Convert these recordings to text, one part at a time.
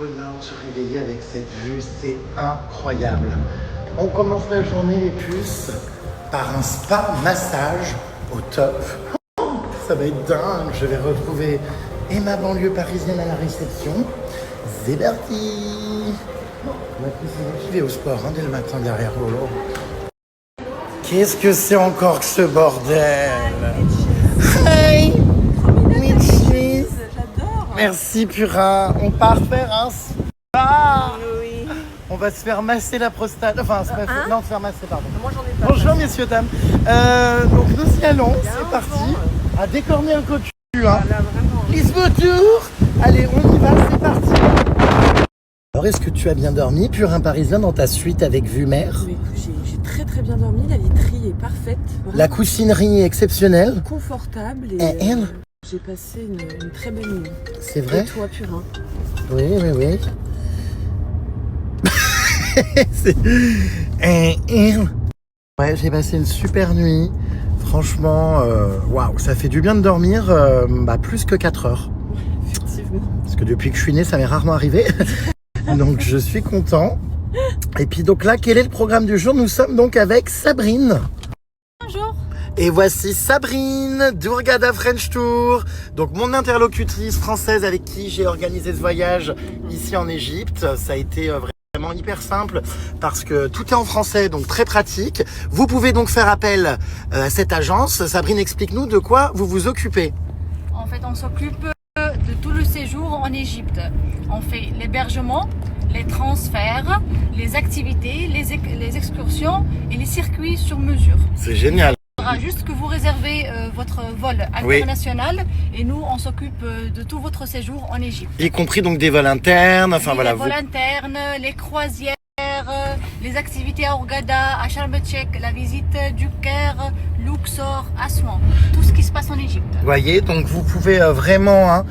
Bonheur de se réveiller avec cette vue, c'est incroyable. On commence la journée les puces par un spa massage au top. Oh, ça va être dingue, je vais retrouver et ma banlieue parisienne à la réception. C'est parti. Je vais au sport dès le matin derrière Lolo. Qu'est-ce que c'est encore que ce bordel? Hey, Mitchie. J'adore. Merci Pura. On part faire un spa. Oui. On va se faire masser la prostate. Enfin, se masser... non, se faire masser, pardon. Moi j'en ai pas. Bonjour messieurs, dames. Donc nous y allons, c'est parti. À décorner un cocu. Là vraiment. Lisbotour. Allez, on y va, c'est parti. Alors, est-ce que tu as bien dormi, Purin parisien, dans ta suite avec vue mer? Mais écoute, j'ai très très bien dormi. La literie est parfaite. Vraiment La coussinerie est exceptionnelle. confortable et elle j'ai passé une très belle nuit. C'est vrai? Et toi, Purin? Oui, oui, oui. C'est... Ouais, j'ai passé une super nuit. Franchement, waouh, ça fait du bien de dormir plus que 4 heures. Effectivement. Parce que depuis que je suis né, ça m'est rarement arrivé. Donc je suis content. Et puis donc là, quel est le programme du jour? Nous sommes donc avec Sabrine. Bonjour. Et voici Sabrine d'Hurghada French Tour. Donc mon interlocutrice française avec qui j'ai organisé ce voyage ici en Égypte. Ça a été vraiment hyper simple parce que tout est en français, donc très pratique. Vous pouvez donc faire appel à cette agence. Sabrine, explique-nous de quoi vous vous occupez. En fait, on s'occupe de tout le séjour en Égypte. On fait l'hébergement, les transferts, les activités, les excursions et les circuits sur mesure. C'est génial. Il faudra juste que vous réservez votre vol international et nous, on s'occupe de tout votre séjour en Égypte. Y compris donc des vols internes, enfin voilà. Les vols internes, les croisières, les activités à Hurghada, à Sharm el-Sheikh, la visite du Caire, Luxor, Aswan, tout ce qui se passe en Égypte. Vous voyez, donc vous pouvez vraiment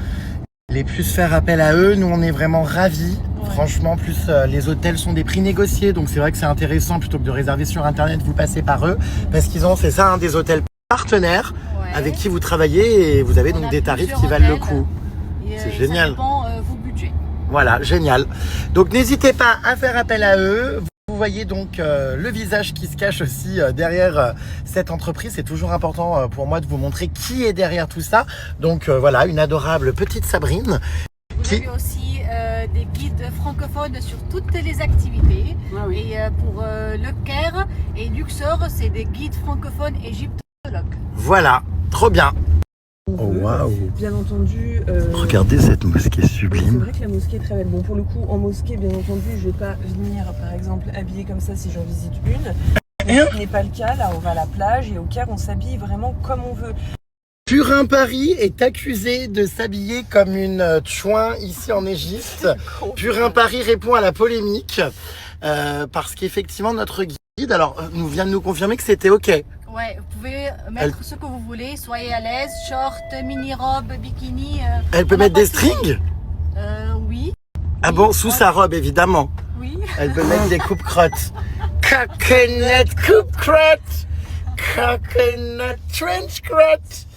les plus faire appel à eux. Nous, on est vraiment ravis. Ouais. Franchement, plus les hôtels sont des prix négociés, donc c'est vrai que c'est intéressant plutôt que de réserver sur internet, vous passez par eux, parce qu'ils ont, c'est ça, des hôtels partenaires avec qui vous travaillez et vous avez donc des tarifs qui valent le coup. C'est génial. Ça dépend vos budgets. Voilà, génial. Donc n'hésitez pas à faire appel à eux. Vous voyez donc le visage qui se cache aussi derrière cette entreprise. C'est toujours important pour moi de vous montrer qui est derrière tout ça. Donc voilà, une adorable petite Sabrine. Vous avez aussi des guides francophones sur toutes les activités. Ah oui. Et pour le Caire et Luxor, c'est des guides francophones égyptologues. Voilà, trop bien. Oh waouh! Bien entendu. Regardez cette mosquée C'est sublime. vrai que la mosquée est très belle. Bon, pour le coup, en mosquée, bien entendu, je vais pas venir, par exemple, habillée comme ça si j'en visite une. Ce n'est pas le cas. Là, on va à la plage et au Caire, on s'habille vraiment comme on veut. Purin Paris est accusé de s'habiller comme une chouin ici en Égypte. Purin Paris répond à la polémique parce qu'effectivement notre guide, alors nous vient de nous confirmer que c'était ok. Ouais, vous pouvez mettre ce que vous voulez, soyez à l'aise, short, mini-robe, bikini. Elle peut mettre des strings? Oui. Ah bon, sous sa robe évidemment. Oui. Elle peut mettre des coupe-crottes. Coconut coupe-crotte. Coconut trench crotte.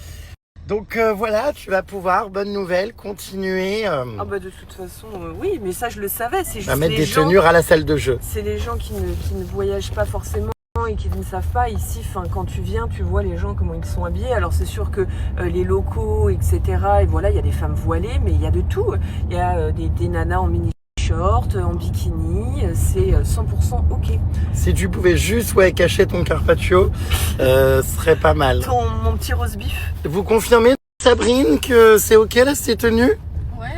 Donc voilà, tu vas pouvoir, bonne nouvelle, continuer Ah bah de toute façon, oui, mais ça je le savais. C'est juste à mettre les des gens, tenues à la salle de jeu. c'est les gens qui ne voyagent pas forcément et qui ne savent pas ici. Enfin, quand tu viens, tu vois les gens comment ils sont habillés. Alors c'est sûr que les locaux, etc. Et voilà, il y a des femmes voilées, mais il y a de tout. Il y a des nanas en mini short, en bikini. C'est 100% ok. Si tu pouvais juste cacher ton carpaccio, ce serait pas mal. Mon petit roast beef. Vous confirmez, Sabrine, que c'est ok là, ces tenues? Ouais.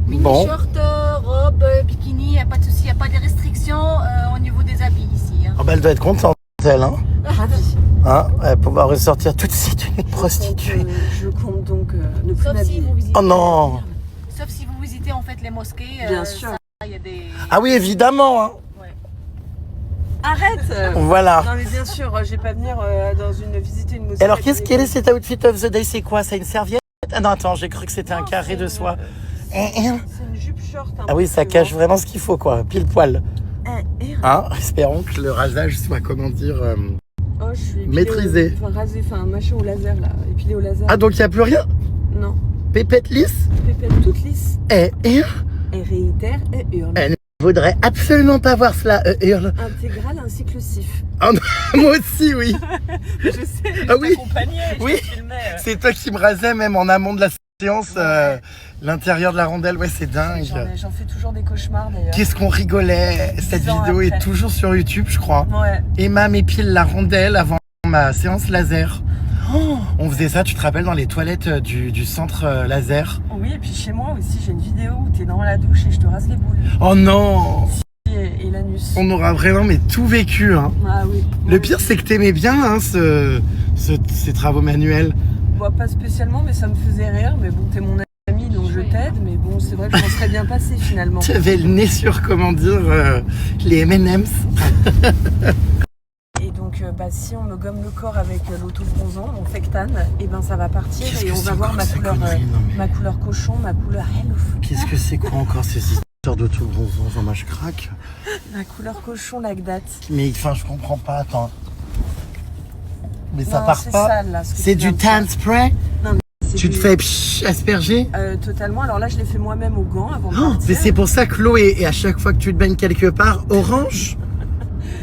Mini-short, robe, bikini, y a pas de souci, y a pas de restrictions au niveau des habits ici. Oh bah elle doit être contente, elle, hein? Ravie. Elle va pouvoir ressortir toutes ces tenues de prostituée. Je compte donc ne plus Sauf si m'habiller. vous visitez. Oh non! Sauf si vous visitez en fait les mosquées. Bien sûr. Il y a des. Ah oui, évidemment, hein. Ouais. Arrête. Voilà. Non mais bien sûr, je vais pas venir visiter une mosquée. Alors quel est cet outfit of the day? C'est quoi? C'est une serviette? Ah non, attends, j'ai cru que c'était un carré de soie. C'est une jupe short. Ah oui, ça cache vraiment ce qu'il faut, quoi, pile poil. Espérons que le rasage soit, comment dire, Oh, je suis maîtrisé. Rasé, machin au laser là, épilé au laser. Ah donc il n'y a plus rien? Non. Pépette lisse? Pépette toute lisse. Elle réitère et hurle. Elle ne voudrait absolument pas voir cela, hurle. Intégrale ainsi que le sif. Oh non, moi aussi, oui. Je sais, je Ah oui. t'accompagnais, je Oui. te filmais. C'est toi qui me rasais même en amont de la séance, l'intérieur de la rondelle. Ouais, c'est dingue. J'en fais toujours des cauchemars d'ailleurs. Qu'est-ce qu'on rigolait. Cette 10 ans vidéo après. est toujours sur YouTube, je crois. Ouais. Emma m'épile la rondelle avant ma séance laser. Oh, on faisait ça, tu te rappelles, dans les toilettes du centre laser. Oui, et puis chez moi aussi, j'ai une vidéo où t'es dans la douche et je te rase les boules. Oh non. Et l'anus. On aura vraiment mais tout vécu, hein. Ah oui. Le pire, c'est que t'aimais bien hein, ces travaux manuels. Moi, pas spécialement, mais ça me faisait rire. Mais bon, t'es mon ami, donc je t'aide. Mais bon, c'est vrai que je m'en serais bien passé finalement. Tu avais le nez sur, comment dire, les M&M's. Et donc, si on me gomme le corps avec l'autobronzant, mon Fectane, et ben ça va partir Qu'est-ce et que on va c'est voir encore ma ces couleur, conneries, non, mais- ma couleur cochon, ma couleur hello. Qu'est-ce que c'est quoi encore ces histoires d'autobronzant? Genre, moi, je craque. Ma couleur cochon, like that. Mais enfin, je comprends pas, attends. Mais ça Non, part c'est pas. sale, là, ce que C'est tu viens du de faire. tan spray. C'est Tu te du- fais psh, asperger. Totalement. Alors là, je l'ai fait moi-même au gant avant de Oh, partir. mais c'est pour ça que l'eau est, et à chaque fois que tu te baignes quelque part, orange.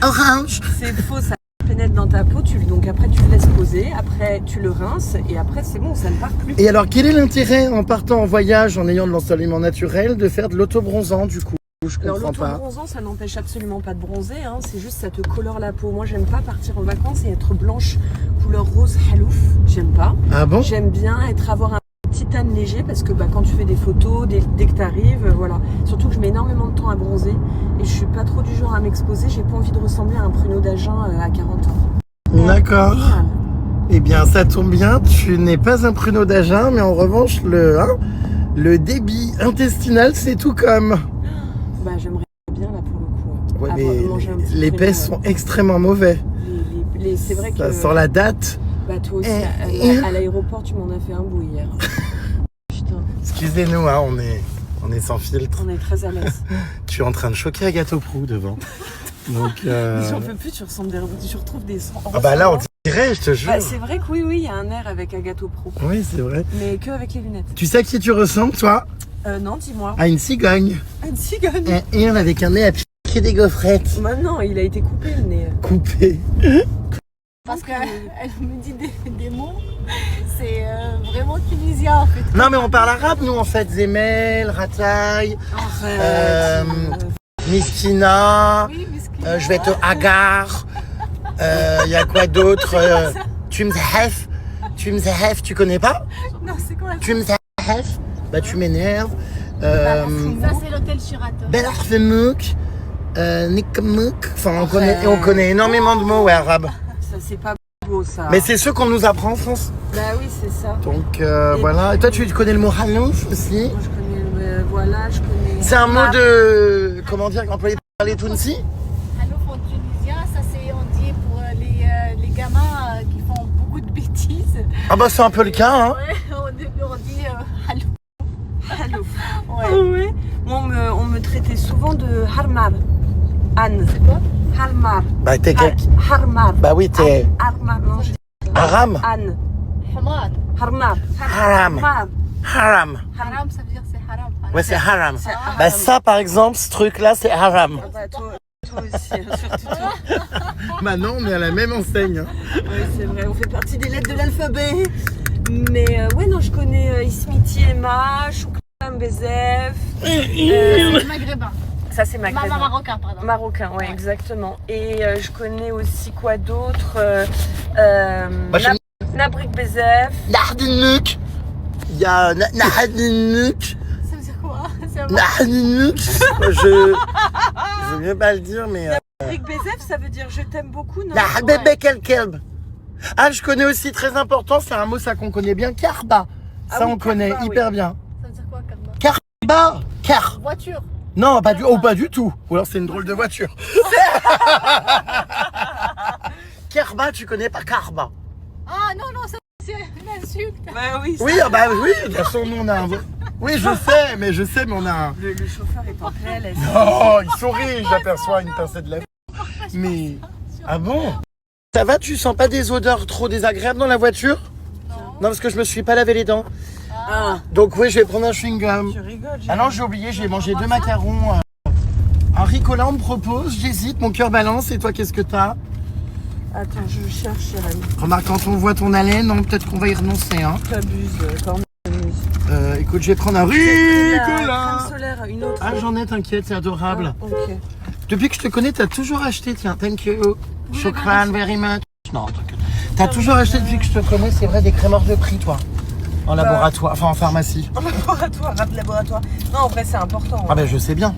Orange. C'est faux, ça pénètre dans ta peau. Donc après, tu le laisses poser. Après, tu le rinces. Et après, c'est bon, ça ne part plus. Et alors, quel est l'intérêt en partant en voyage, en ayant de l'ensoleillement naturel, de faire de l'autobronzant du coup? Je Alors comprends pas. l'autobronzant, ça n'empêche absolument pas de bronzer, hein. C'est juste ça te colore la peau. Moi, j'aime pas partir en vacances et être blanche, couleur rose halouf. J'aime pas. Ah bon? J'aime bien avoir un petit tan léger parce que quand tu fais des photos, dès que tu arrives, voilà. Surtout que je mets énormément de temps à bronzer et je suis pas trop du genre à m'exposer. J'ai pas envie de ressembler à un pruneau d'Agen à 40 ans. D'accord. Génial. Eh bien, ça tombe bien, tu n'es pas un pruneau d'Agen, mais en revanche, le débit intestinal, c'est tout comme. Bah, j'aimerais bien là pour le coup. Ouais, Avoir mais mangé un petit les pruneau, pèses sont extrêmement mauvais. c'est vrai que. Ça sort la date. Bah, toi aussi, à l'aéroport, tu m'en as fait un bout hier. Putain, Excusez-nous, hein, on est sans filtre. on est très à l'aise. Tu es en train de choquer Agathe Prou devant. Donc, J'en peux plus, tu retrouves des sons. Ah bah là, on dirait, je te jure. Bah, c'est vrai que oui, il y a un air avec Agathe Pro. Oui, c'est vrai. Mais que avec les lunettes. Tu sais à qui tu ressembles, toi? Non, dis-moi. À une cigogne. Une cigogne. Et un avec un nez à piquer des gaufrettes. Maintenant, il a été coupé le nez. Coupé. Parce qu'elle me dit des mots, c'est vraiment tunisien en fait. Non, mais on parle arabe, nous, en fait. Zemel, Rataï, Miskina, Oui, mais je vais te Agar. Il y a quoi d'autre? Tu me zahef. Tu connais pas? Non, c'est quoi Tu me zahef. Bah, tu m'énerves. Ça, c'est l'hôtel Sheraton. Bel Arfemouk, Nikmouk. Enfin, on connaît énormément de mots ouais, arabes. Ça, c'est pas beau, ça. Mais c'est ceux qu'on nous apprend en France. Bah oui, c'est ça. Donc voilà. Et toi, tu connais le mot halouf aussi? Moi, je connais voilà, je connais. C'est un mot de. Comment dire, employé par les Tunisi? Halouf en tunisien, ça c'est on dit pour les gamins qui font beaucoup de bêtises. Ah bah c'est un peu le cas, hein. Ouais, on dit halouf. Halouf. Ouais. Ouais. Moi, on me traitait souvent de Harmar. Anne. C'est quoi? Harmar. Bah t'es quel? Harmar. Bah oui, t'es Harmar. Non, haram. Anne. Hamad. Harmar. Haram. Harmar. Haram. Haram, ça veut dire c'est haram. Ouais, c'est haram. C'est haram. Bah ça, par exemple, ce truc-là, c'est haram. Ah bah, toi aussi, hein, surtout toi. Bah non, on est à la même enseigne. Hein. Oui, c'est vrai, on fait partie des lettres de l'alphabet. Mais ouais, non, je connais Ismiti Emma, Chouklam Bezef. C'est maghrébin. Ça, c'est maghrébin. Marocain, pardon. Marocain, ouais, exactement. Et je connais aussi quoi d'autre Bah, je- Nabrik Bezef. Nahdenuk. Il y a Nahdenuk. Ça veut dire quoi? Nahdenuk. Je veux mieux pas le dire, mais. Nabrik Bezef, ça veut dire je t'aime beaucoup, non? Nah, bébé quel kelb. Ah, je connais aussi, très important, c'est un mot ça qu'on connaît bien, karba. Ah Ça oui, on connaît karba, hyper oui. bien. Ça veut dire quoi comme Karba. Car. voiture? Non, pas du tout. Ou alors c'est une drôle de voiture. Karba, tu connais pas Karba? Ah non, non, ça c'est une insulte. Bah oui, Oui, ah bah oui, de toute façon, nous on a un. Oui, je sais, mais on a un. le chauffeur est en PLS. Oh, il sourit, j'aperçois une pincée de lèvres. Mais. Ah bon? Ça va, tu sens pas des odeurs trop désagréables dans la voiture? Non. Non, parce que je me suis pas lavé les dents. Ah, Ah, Donc oui, je vais prendre un chewing-gum. tu rigoles. Ah non, j'ai oublié, j'ai mangé 2 macarons. Un ricola, on me propose, j'hésite, mon cœur balance. Et toi, qu'est-ce que t'as? Attends, je cherche, Jérémy. Remarque, quand on voit ton haleine, non, peut-être qu'on va y renoncer. Hein. T'abuses, cornemuse. Écoute, je vais prendre un La ricola. crème solaire, une autre. Ah, j'en ai, t'inquiète, c'est adorable. Ah, ok. Depuis que je te connais, t'as toujours acheté, tiens, thank you. Shukran very much. Non, t'inquiète. T'as toujours acheté depuis que je te connais, c'est vrai, des crèmes hors de prix, toi. En laboratoire, enfin en pharmacie. En laboratoire, rap laboratoire. Non, en vrai, c'est important. Ah ben, je sais bien.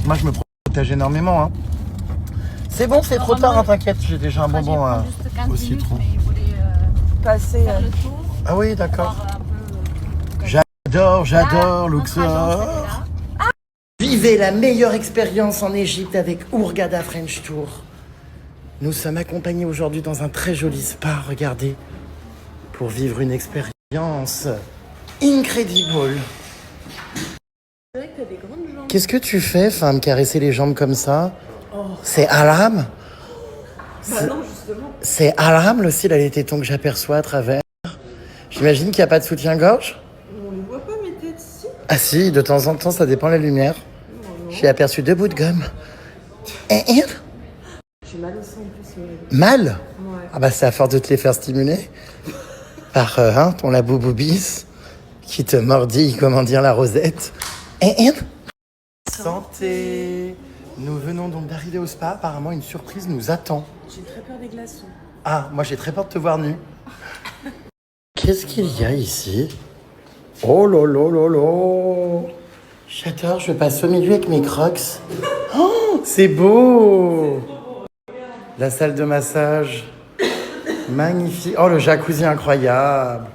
Moi, je me protège énormément. Hein. C'est bon, c'est trop tard, hein, t'inquiète, j'ai déjà un bonbon au citron. Mais il voulait Passer. faire le tour, Ah oui, d'accord. voir un peu. J'adore Notre Luxor. agence, elle est là. Vivez la meilleure expérience en Égypte avec Hurghada French Tour. Nous sommes accompagnés aujourd'hui dans un très joli spa, regardez, pour vivre une expérience incredible. C'est vrai que t'as des grandes jambes. Qu'est-ce que tu fais, femme, caresser les jambes comme ça? C'est haram? Bah non, justement. C'est haram le style, les tétons que j'aperçois à travers. J'imagine qu'il n'y a pas de soutien-gorge? On les voit pas, mes têtes, si. Ah si, de temps en temps, ça dépend de la lumière. J'ai aperçu 2 bouts de gomme. J'ai mal au sein en plus. Mal? Ouais. Ah bah c'est à force de te les faire stimuler par ton labouboubis qui te mordit, comment dire, la rosette. Santé. Nous venons donc d'arriver au spa. Apparemment, une surprise nous attend. J'ai très peur des glaçons. Ah, moi j'ai très peur de te voir nu. Qu'est-ce qu'il y a ici? Oh lolo. J'adore, je passe au milieu avec mes crocs. Oh, c'est beau. La salle de massage. Magnifique. Oh, le jacuzzi incroyable.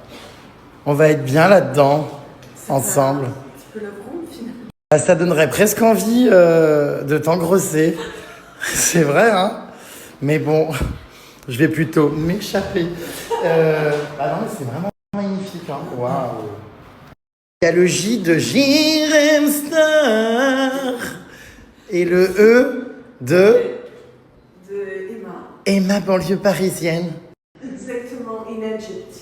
On va être bien là-dedans, ensemble. Tu peux le prendre, finalement. Ah, ça donnerait presque envie de t'engrosser. C'est vrai, hein? Mais bon, je vais plutôt m'échapper. Ah non, mais c'est vraiment magnifique, hein? Waouh! Il y a le J de Jirem Star et le E de Emma. Emma, banlieue parisienne. Exactement, in Egypt.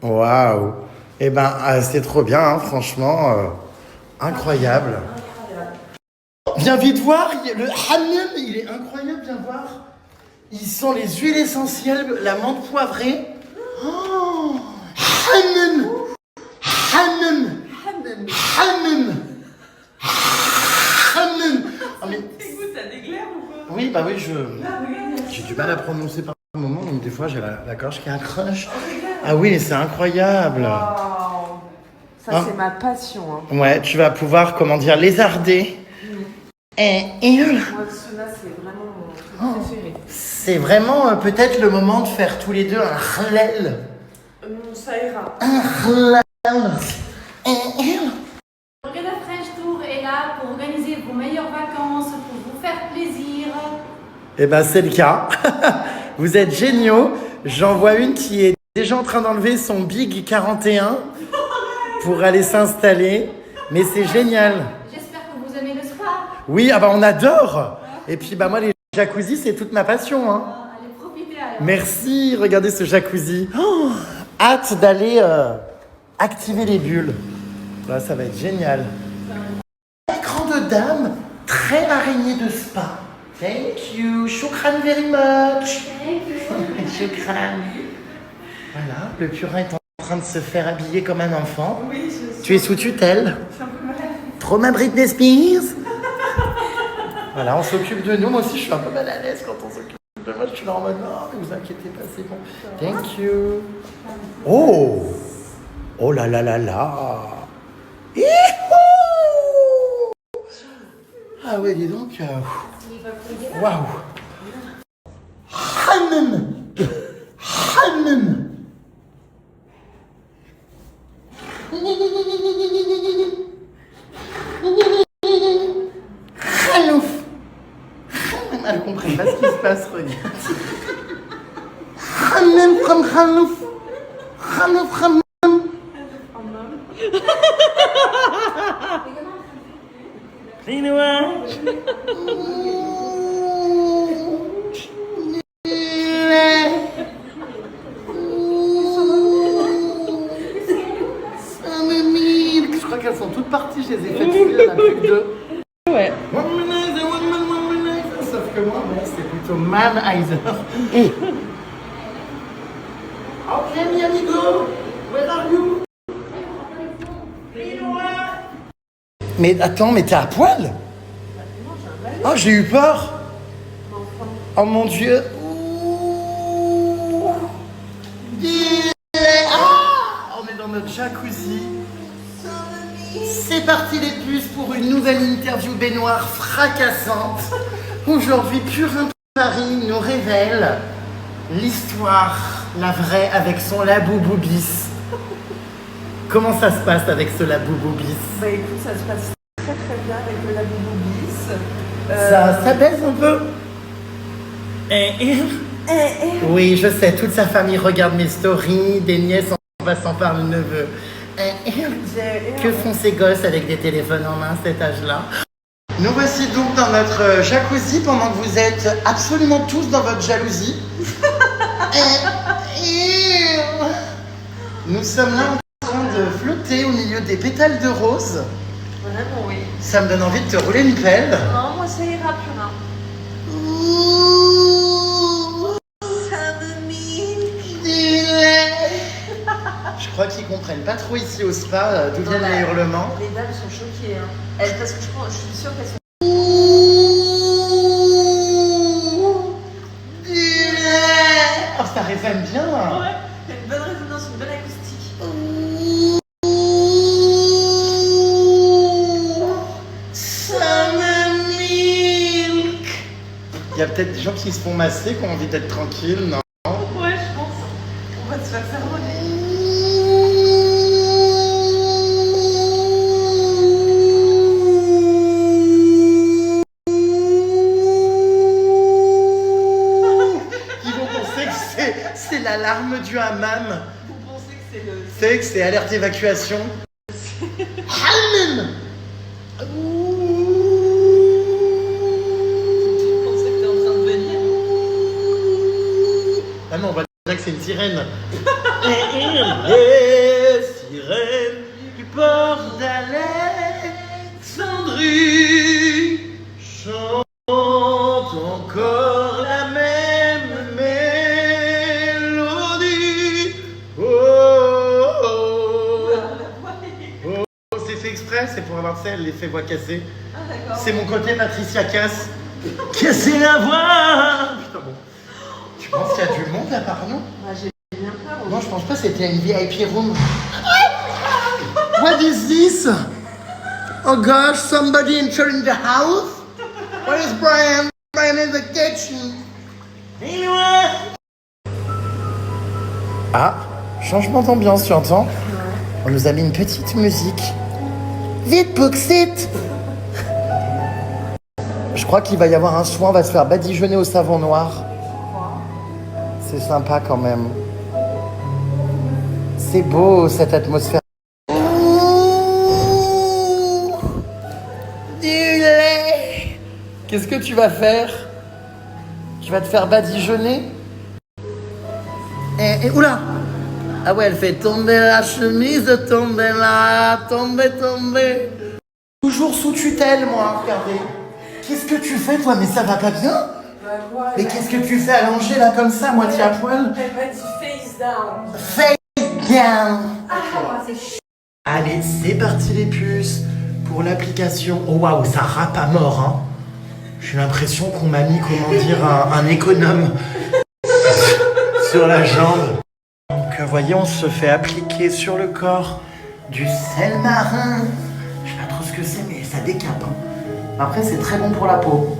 Waouh! Eh ben, c'est trop bien, hein, franchement. Incroyable. Viens vite voir, le hammam, il est incroyable, viens voir. Ils sont les huiles essentielles, la menthe poivrée. Oh, hammam. Ah, mais... Écoute, t'as des glaires ou quoi? Oui, bah oui, j'ai du mal à prononcer par moment, donc des fois j'ai la gorge qui accroche. Ah oui, c'est incroyable. Waouh. Ça, Hein? c'est ma passion. Hein. Ouais, tu vas pouvoir, comment dire, lézarder. Et Moi, cela, c'est vraiment mon truc préféré. c'est vraiment peut-être le moment de faire tous les deux un halal. Ça ira. Hurghada French Tour est là pour organiser vos meilleures vacances, pour vous faire plaisir. Eh ben, c'est le cas. Vous êtes géniaux. J'en vois une qui est déjà en train d'enlever son Big 41 pour aller s'installer. Mais c'est génial. J'espère que vous aimez le spa. Oui, ah bah on adore. Et puis bah moi les jacuzzi c'est toute ma passion. Hein. Allez, profitez alors. Merci, regardez ce jacuzzi. Oh, hâte d'aller activer les bulles. Là, ça va être génial. Écran de dame, très araignée de spa. Thank you, shukran very much. Shukran. Voilà, le purin est en train de se faire habiller comme un enfant. Oui, je suis Tu es sous tutelle. un peu malade. Trop ma Britney Spears. Voilà, on s'occupe de nous. Moi aussi, je suis un peu mal à l'aise quand on s'occupe de moi. Je suis là en mode, non, ne vous inquiétez pas, c'est bon. Thank you. Oh! Oh là là là là! Ihou! Ah ouais, dis donc. Waouh! Hammam! Hammam! Khalouf! Elle ne comprend pas ce qui se passe, regarde. Hammam from Khalouf! Khalouf, Hammam! qu'elles sont toutes parties, je les ai faites fuir, il n'y en a plus que 2. Ouais. Sauf que moi, bon, c'est plutôt Manizer. Ok, mi amigo, where are you? Mais attends, mais t'es à poil? Oh, j'ai eu peur. Oh mon Dieu. On est dans notre jacuzzi. C'est parti les puces pour une nouvelle interview baignoire fracassante. Aujourd'hui, Purin Paris nous révèle l'histoire, la vraie, avec son laboubou-bis. Comment ça se passe avec ce laboubou-bis? Bah écoute, ça se passe très très bien avec le laboubou-bis. Ça baise un peu? Oui, je sais, toute sa famille regarde mes stories, des nièces en passant par le neveu. Que font ces gosses avec des téléphones en main à cet âge-là? Nous voici donc dans notre jacuzzi pendant que vous êtes absolument tous dans votre jalousie. Nous sommes là en train de flotter au milieu des pétales de rose. Vraiment, oui. Ça me donne envie de te rouler une pelle. Non, moi ça ira, Purin. Je crois qu'ils comprennent pas trop ici au spa d'où viennent les hurlements. Les dames sont choquées. Hein. Parce que je suis sûre qu'elles sont. Oh, ça résonne bien. Ouais, il y a une bonne résonance, une bonne acoustique. Il y a peut-être des gens qui se font masser, qui ont envie d'être tranquilles, non? Ouais, je pense. On va se faire sermonner. Ils vont penser que c'est l'alarme du hammam. Vous pensez que c'est le. C'est que c'est alerte évacuation. Hammam. Ah non, on va dire que c'est une sirène. Les sirènes du port d'Alexandrie chantent encore la même mélodie. Oh, oh, oh. Oh, c'est fait exprès, c'est pour avoir l'effet voix cassée. Ah, d'accord. C'est mon côté Patricia Cass. Casser la voix. Putain, bon. Tu penses qu'il y a du monde à part nous? Ah, j'ai bien peur. Non, je pense pas, c'était une VIP room. What is this? Oh gosh, somebody entering the house? Where is Brian? Brian in the kitchen. Anyone? Ah, changement d'ambiance, tu entends? On nous a mis une petite musique. Vite, Booksite! Je crois qu'il va y avoir un soin, on va se faire badigeonner au savon noir. C'est sympa quand même. C'est beau cette atmosphère. Du lait. Qu'est-ce que tu vas faire? Tu vas te faire badigeonner? Oula! Ah ouais, elle fait tomber la chemise, tomber là, tomber. Toujours sous tutelle, moi, regardez. Qu'est-ce que tu fais, toi? Mais ça va pas bien? Mais qu'est-ce que tu fais allongé là comme ça, moitié à poil? Elle m'a dit face down. Face down. Ah, c'est chiant. Allez, c'est parti les puces pour l'application. Oh waouh, ça rappe à mort, hein. J'ai l'impression qu'on m'a mis, comment dire, un économe sur la jambe. Donc, voyez, on se fait appliquer sur le corps du sel marin. Je sais pas trop ce que c'est, mais ça décape, hein. Après, c'est très bon pour la peau.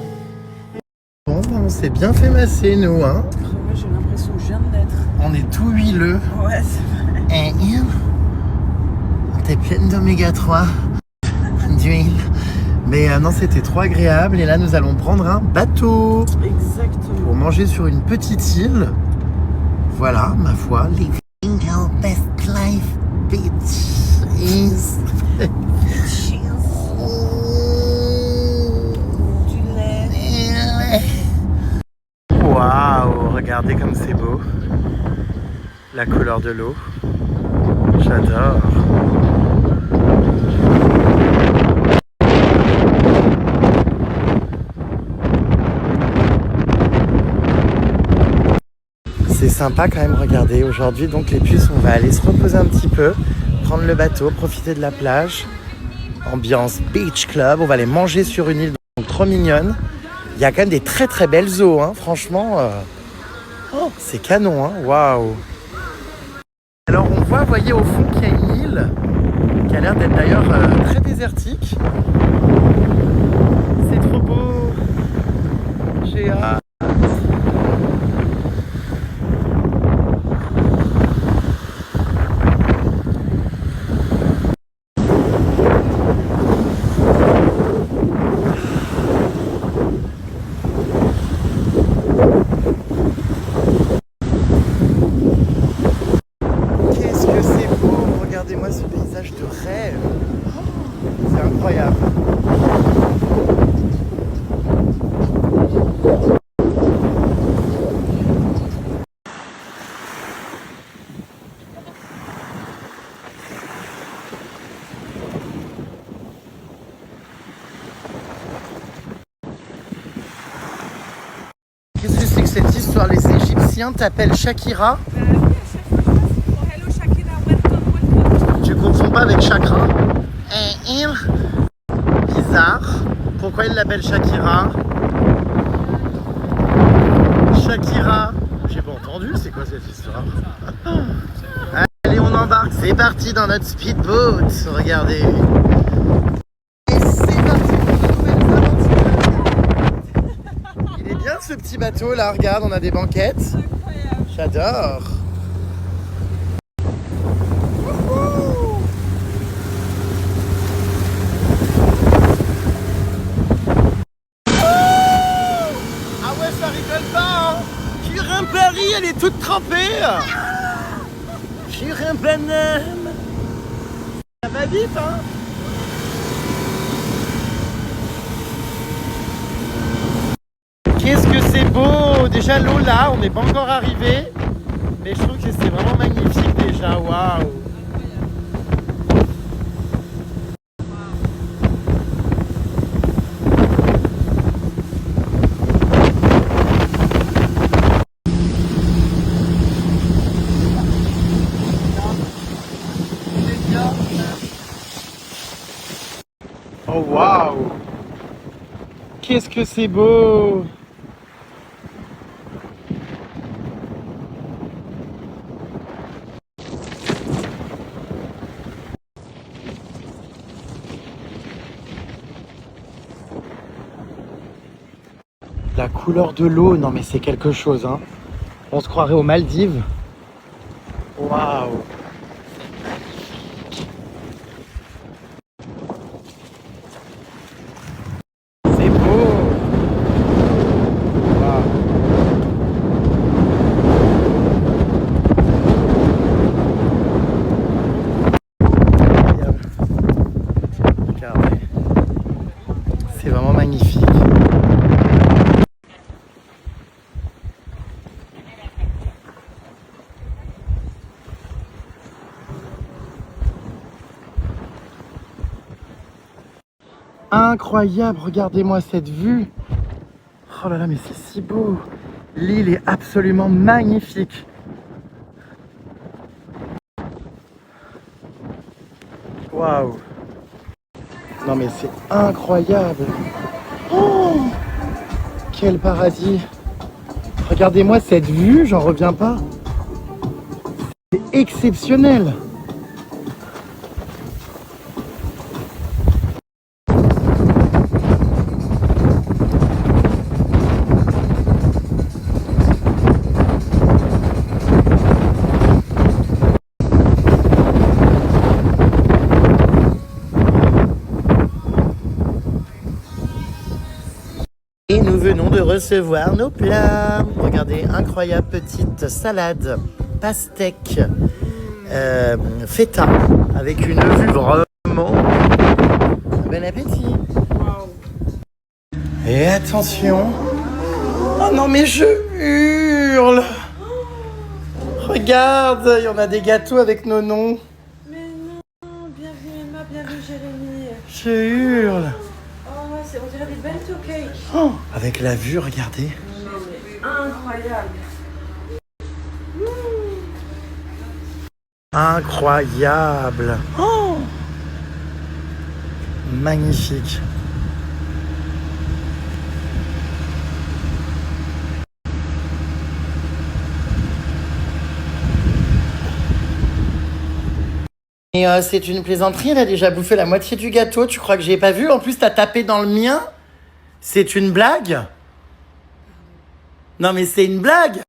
Bon, on s'est bien fait masser, nous, hein. Moi, j'ai l'impression que je viens de naître. On est tout huileux. Ouais, c'est vrai. T'es pleine d'oméga 3, d'huile. Mais non, c'était trop agréable. Et là, nous allons prendre un bateau Exactement. pour manger sur une petite île. Voilà, ma foi, living our best life, bitches. Waouh, regardez comme c'est beau. La couleur de l'eau. J'adore. sympa quand même, regardez. Aujourd'hui, donc les puces, on va aller se reposer un petit peu, prendre le bateau, profiter de la plage. Ambiance beach club, on va aller manger sur une île donc, trop mignonne. Il y a quand même des très très belles eaux, hein. Franchement, c'est canon, hein. Waouh. Alors on voit, voyez au fond qu'il y a une île qui a l'air d'être d'ailleurs très désertique. C'est trop beau. J'ai hâte. Qu'est-ce que c'est beau. Regardez-moi ce paysage de rêve. C'est incroyable. Qu'est-ce que c'est que cette histoire? Les Égyptiens t'appellent Shakira? Tu confonds pas avec Chakra? Bizarre. Pourquoi ils l'appellent Shakira? Shakira. J'ai pas entendu, c'est quoi cette histoire? Allez, on embarque. C'est parti dans notre speedboat. Regardez. Et c'est parti pour de nouvelles aventures. Il est bien ce petit bateau là. Regarde, on a des banquettes. J'adore. Ça rigole pas, hein. Sur un Paris, elle est toute trempée. Sur un Paname. Ça va vite, hein. Qu'est-ce que c'est beau. Déjà l'eau là, on n'est pas encore arrivé. Mais je trouve que c'est vraiment magnifique déjà. Waouh. Oh waouh! Qu'est-ce que c'est beau! La couleur de l'eau, non mais c'est quelque chose, hein. On se croirait aux Maldives. Waouh! C'est vraiment magnifique. Incroyable, regardez-moi cette vue. Oh là là, mais c'est si beau. L'île est absolument magnifique. Waouh. Non mais c'est incroyable. Oh, quel paradis. Regardez-moi cette vue, j'en reviens pas. C'est exceptionnel. Et nous venons de recevoir nos plats. Regardez, incroyable petite salade, pastèque, feta, avec une vue vraiment. Bon appétit. Wow. Et attention. Oh non mais je hurle. Regarde, il y en a des gâteaux avec nos noms. Mais non, bienvenue Emma, bienvenue Jérémy. Je hurle. On dirait des bento cakes. Oh, avec la vue, regardez. Non, mais incroyable. Incroyable. Oh, magnifique. Et c'est une plaisanterie, elle a déjà bouffé la moitié du gâteau, tu crois que j'ai pas vu? En plus, t'as tapé dans le mien? C'est une blague? Non mais c'est une blague?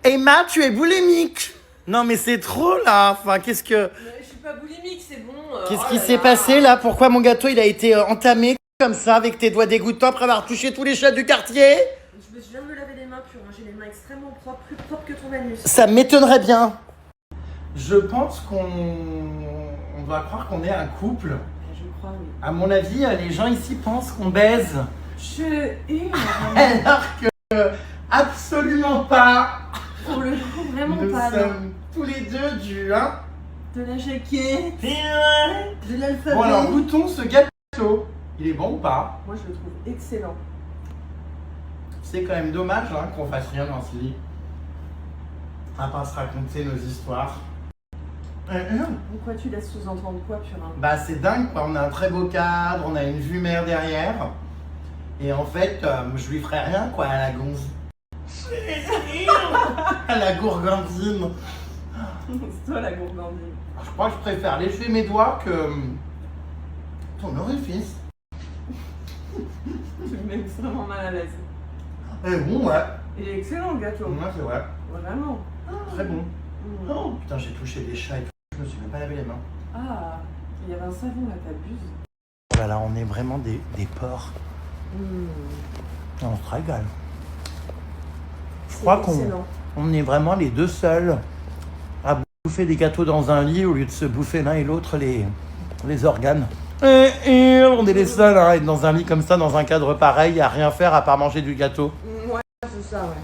Emma, tu es boulimique. Non mais c'est trop là, enfin qu'est-ce que... Mais je suis pas boulimique, c'est bon. Qu'est-ce qui s'est passé là? Pourquoi mon gâteau il a été entamé comme ça avec tes doigts dégoûtants après avoir touché tous les chats du quartier? Je viens de me laver les mains pure, j'ai les mains extrêmement propres, plus propres que ton anus. Ça m'étonnerait bien. Je pense qu'on doit croire qu'on est un couple. Je crois, oui. À mon avis, les gens ici pensent qu'on baise. Je hurle. Alors que absolument pas. Pour le coup, vraiment Nous pas. sommes tous les deux du De la jaquette, de l'alphabet. Bon alors, goûtons ce gâteau. Il est bon ou pas? Moi, je le trouve excellent. C'est quand même dommage qu'on fasse rien dans ce lit. À part se raconter nos histoires. Pourquoi tu laisses sous-entendre quoi, Purin? Bah c'est dingue quoi, on a un très beau cadre, on a une vue mer derrière. Et en fait, je lui ferai rien quoi à la gonze. À la gourgandine. C'est toi la gourgandine. Je crois que je préfère lécher mes doigts que ton orifice. Tu me mets extrêmement mal à l'aise. Et bon ouais. Il est excellent le gâteau. Ouais c'est vrai. Vraiment. Très bon. Mmh. Oh putain j'ai touché des chats et tout, je me suis même pas lavé les mains. Ah, il y avait un savon là, t'abuses. Voilà, on est vraiment des porcs. On se régale. Je crois qu'on est vraiment les deux seuls à bouffer des gâteaux dans un lit au lieu de se bouffer l'un et l'autre les organes. Et on est les seuls à être dans un lit comme ça, dans un cadre pareil, à rien faire à part manger du gâteau. Ouais, c'est ça, ouais.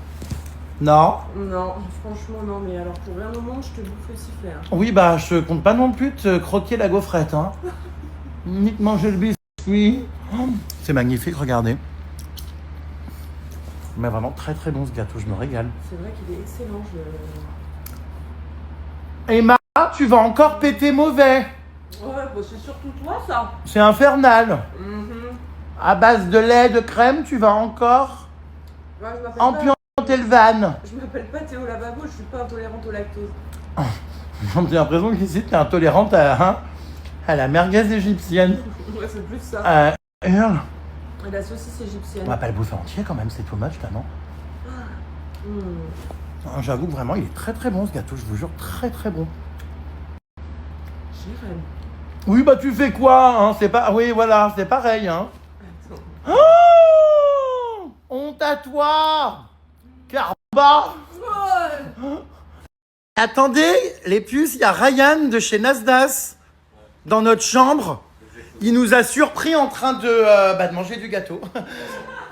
Non? Non, franchement, non, mais alors pour un moment, je te bouffe le sifflet. Oui, bah je compte pas non plus te croquer la gaufrette, ni te manger le biscuit. C'est magnifique, regardez. Mais vraiment très très bon ce gâteau, je me régale. C'est vrai qu'il est excellent. Emma, tu vas encore péter mauvais. Ouais, bah c'est surtout toi ça. C'est infernal. À base de lait, de crème, tu vas encore Ouais, empianter le van. Je m'appelle pas Théo Lavabo, je suis pas intolérante au lactose. J'ai l'impression qu'ici tu es intolérante à la merguez égyptienne. Ouais, c'est plus ça. Et la saucisse égyptienne. on va pas le bouffer entier quand même, c'est too much là, non? J'avoue que vraiment, il est très très bon ce gâteau, je vous jure, très très bon. J'irai. Oui, bah tu fais quoi c'est pas... Oui, voilà, c'est pareil, Attends. Oh, honte à toi, Carba. Attendez, les puces, il y a Ryan de chez Nasdaq dans notre chambre. Il nous a surpris en train de manger du gâteau.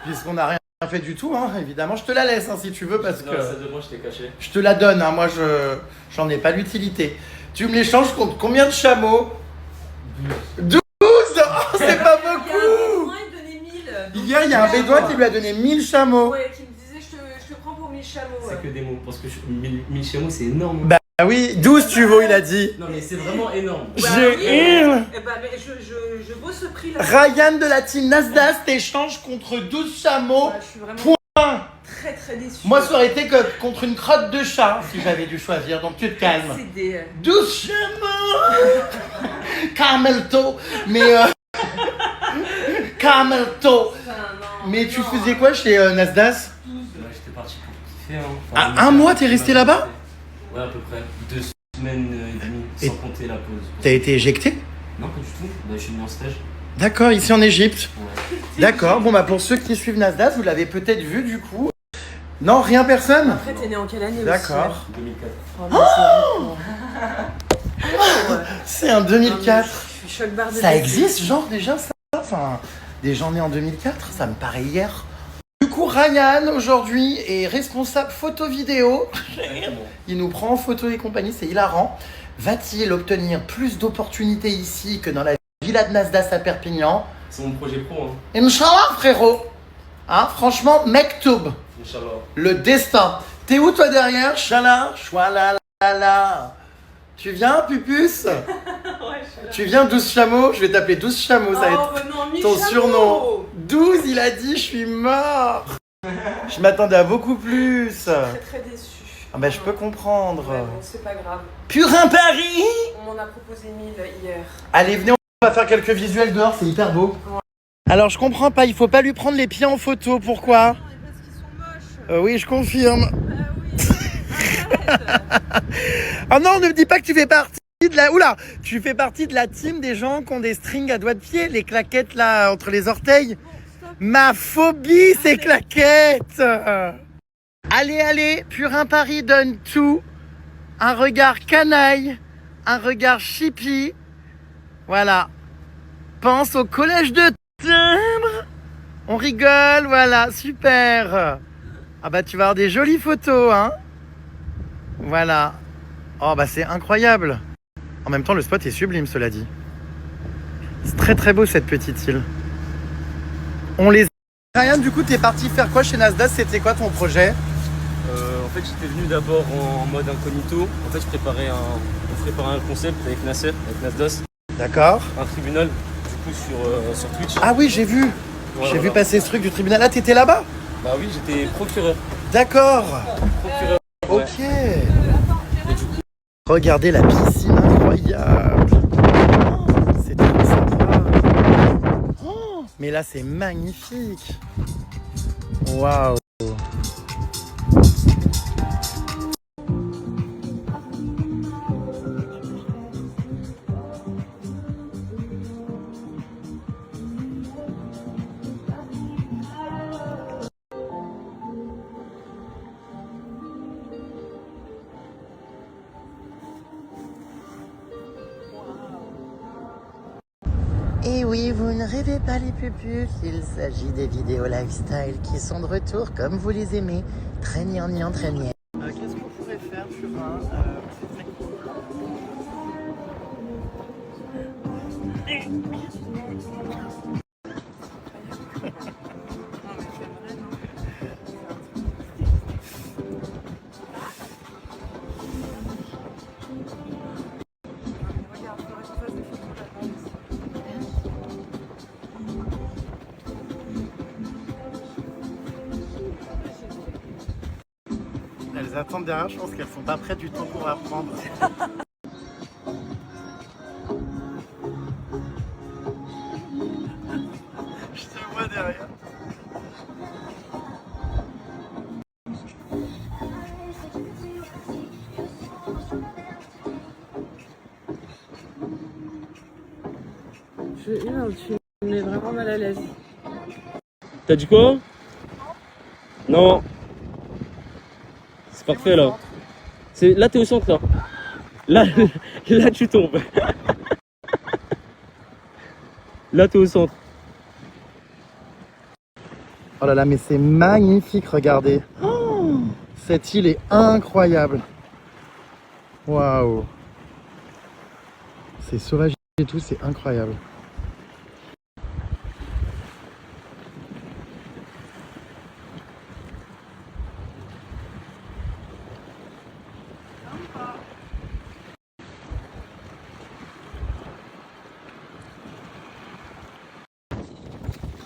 Puisqu'on n'a rien fait du tout, évidemment. Je te la laisse si tu veux, parce que... Ça de moi, je t'ai caché. Je te la donne, moi j'en ai pas l'utilité. Tu me l'échanges contre combien de chameaux? 12. Oh, c'est pas beaucoup. Il donnait 1000. Hier, il y a un bédouin qui lui a donné 1000 chameaux. Ouais, qui me disait je te prends pour 1000 chameaux. C'est que des mots, parce que 1000 chameaux, c'est énorme. Bah oui, 12 tu vaux, il a dit. Non, mais c'est vraiment énorme. Bah, J'ai oui, eh ben, mais je vaux ce prix là. Ryan de la team Nasdaq t'échange contre 12 chameaux. Ouais, je suis vraiment très très déçue. Moi, ça aurait été que contre une crotte de chat, si j'avais dû choisir, donc tu te calmes. C'est des... 12 chameaux. Camelto. Mais... Camelto. Mais tu faisais quoi chez Nasdaq? Ouais, j'étais parti pour kiffer. Un mois, t'es resté là-bas? Ouais, à peu près. 2 semaines et demie, Et sans compter la pause. T'as été éjecté? Non, pas du tout. Bah, je suis venu en stage. D'accord, ici en Égypte. Ouais. D'accord, bon bah pour ceux qui suivent Nasdaq, vous l'avez peut-être vu du coup. Non, rien, personne? Après, t'es né en quelle année? D'accord. 2004. Oh, C'est en 2004. Je suis choc barre de Ça existe genre déjà ça? Enfin, des gens nés en 2004, ça me paraît hier. Du coup, Ryan aujourd'hui est responsable photo-vidéo. Il nous prend en photo et compagnie, c'est hilarant. Va-t-il obtenir plus d'opportunités ici que dans la villa de Nasdaq à Perpignan? C'est mon projet pro, Inch'Allah, frérot. Franchement, Mektoub. Inch'Allah. Le destin. T'es où toi derrière? Chala, chouala, la la. Tu viens, Pupus? Ouais, je suis là. Tu viens, 12 chameaux? Je vais t'appeler 12 chameaux, ça va être bah non, ton mi-chameau. surnom. 12, il a dit, je suis mort. Je m'attendais à beaucoup plus. Je suis très déçue. Ah bah je peux comprendre. Ouais, bon, c'est pas grave. Purin Paris! On m'en a proposé 1000 hier. Allez, venez, on va faire quelques visuels dehors, c'est hyper beau. Ouais. Alors je comprends pas, il faut pas lui prendre les pieds en photo, pourquoi? Parce qu'ils sont moches. Oui, je confirme. Oui. Ah non, ne me dis pas que tu fais partie de la... Oula! Tu fais partie de la team des gens qui ont des strings à doigts de pied, les claquettes là, entre les orteils. Ma phobie, ces claquettes! Allez, allez, Purin Paris donne tout. Un regard canaille, un regard chippy. Voilà. Pense au collège de timbre. On rigole, voilà, super. Ah bah tu vas avoir des jolies photos, hein. Voilà. Oh bah c'est incroyable. En même temps, le spot est sublime, cela dit. C'est très très beau cette petite île. On les... Ryan, du coup, t'es parti faire quoi chez Nasdaq? C'était quoi ton projet? En fait, j'étais venu d'abord en mode incognito. En fait, on préparait un concept avec Nasser, avec Nasdas, D'accord. un tribunal, du coup, sur Twitch. Ah oui, j'ai vu. J'ai vu passer ce truc du tribunal. Ah, t'étais là-bas? Bah oui, j'étais procureur. D'accord. Procureur. Ok. Et du coup, Regardez la piscine incroyable. Oh, c'est trop sympa. Oh, mais là, c'est magnifique. Waouh. Et oui, vous ne rêvez pas les pupus, il s'agit des vidéos lifestyle qui sont de retour comme vous les aimez. Très gnangnan, très gnang. Qu'est-ce qu'on pourrait faire sur un... c'est très cool. Elles attendent derrière, je pense qu'elles sont pas prêtes du tout pour apprendre. Je te vois derrière. Tu me mets vraiment mal à l'aise. t'as dit quoi? Non. C'est parfait là. Là, t'es au centre là. Là, tu tombes. Là, t'es au centre. Oh là là, mais c'est magnifique, regardez. Oh, cette île est incroyable. Waouh. C'est sauvage et tout, c'est incroyable.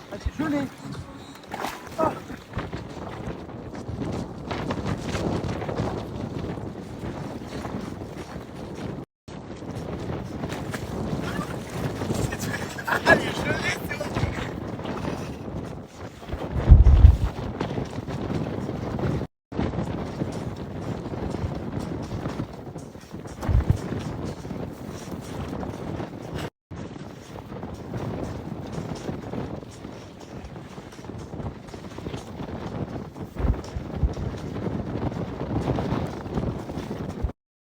Ah, c'est joli. Oh. Ah, elle est gelée, c'est horrible.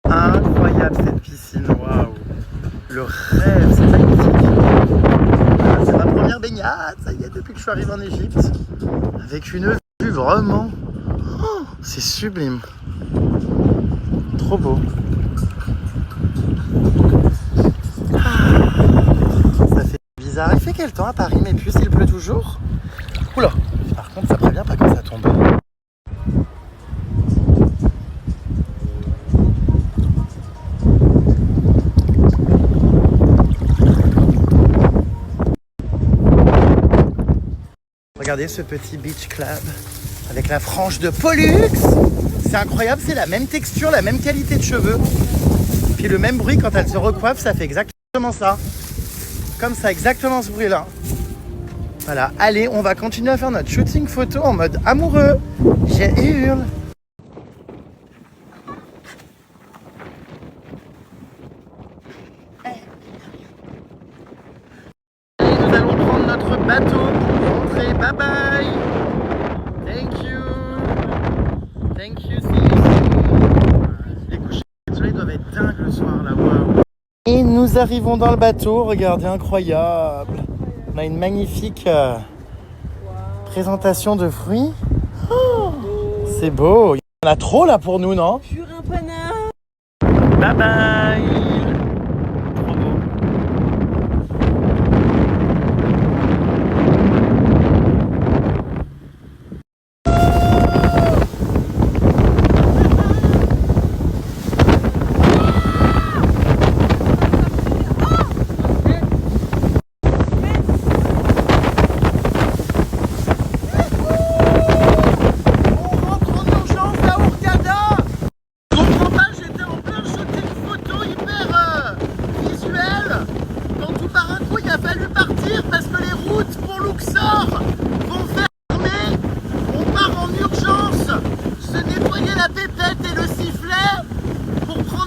Incroyable cette piscine, waouh. Le rêve, c'est magnifique. C'est ma première baignade, ça y est, depuis que je suis arrivé en Égypte. Avec une vue vraiment... Oh, c'est sublime. Trop beau. Ça fait bizarre. Il fait quel temps à Paris, mais puis il pleut toujours. Oula, par contre ça prévient pas quand ça tombe. Regardez ce petit beach club avec la frange de Pollux. C'est incroyable, c'est la même texture, la même qualité de cheveux. Puis le même bruit quand elle se recoiffe, ça fait exactement ça. Comme ça, exactement ce bruit-là. Voilà, allez, on va continuer à faire notre shooting photo en mode amoureux. J'ai hurle. Nous allons prendre notre bateau pour rentrer. Bye bye. Thank you. Thank you. See you soon. Les couchers de soleil doivent être dingues le soir là. Waouh. Et nous arrivons dans le bateau. Regardez, incroyable. On a une magnifique présentation de fruits. Oh, c'est beau. Il y en a trop là pour nous, non? Pur un panard. Bye bye. Trop beau.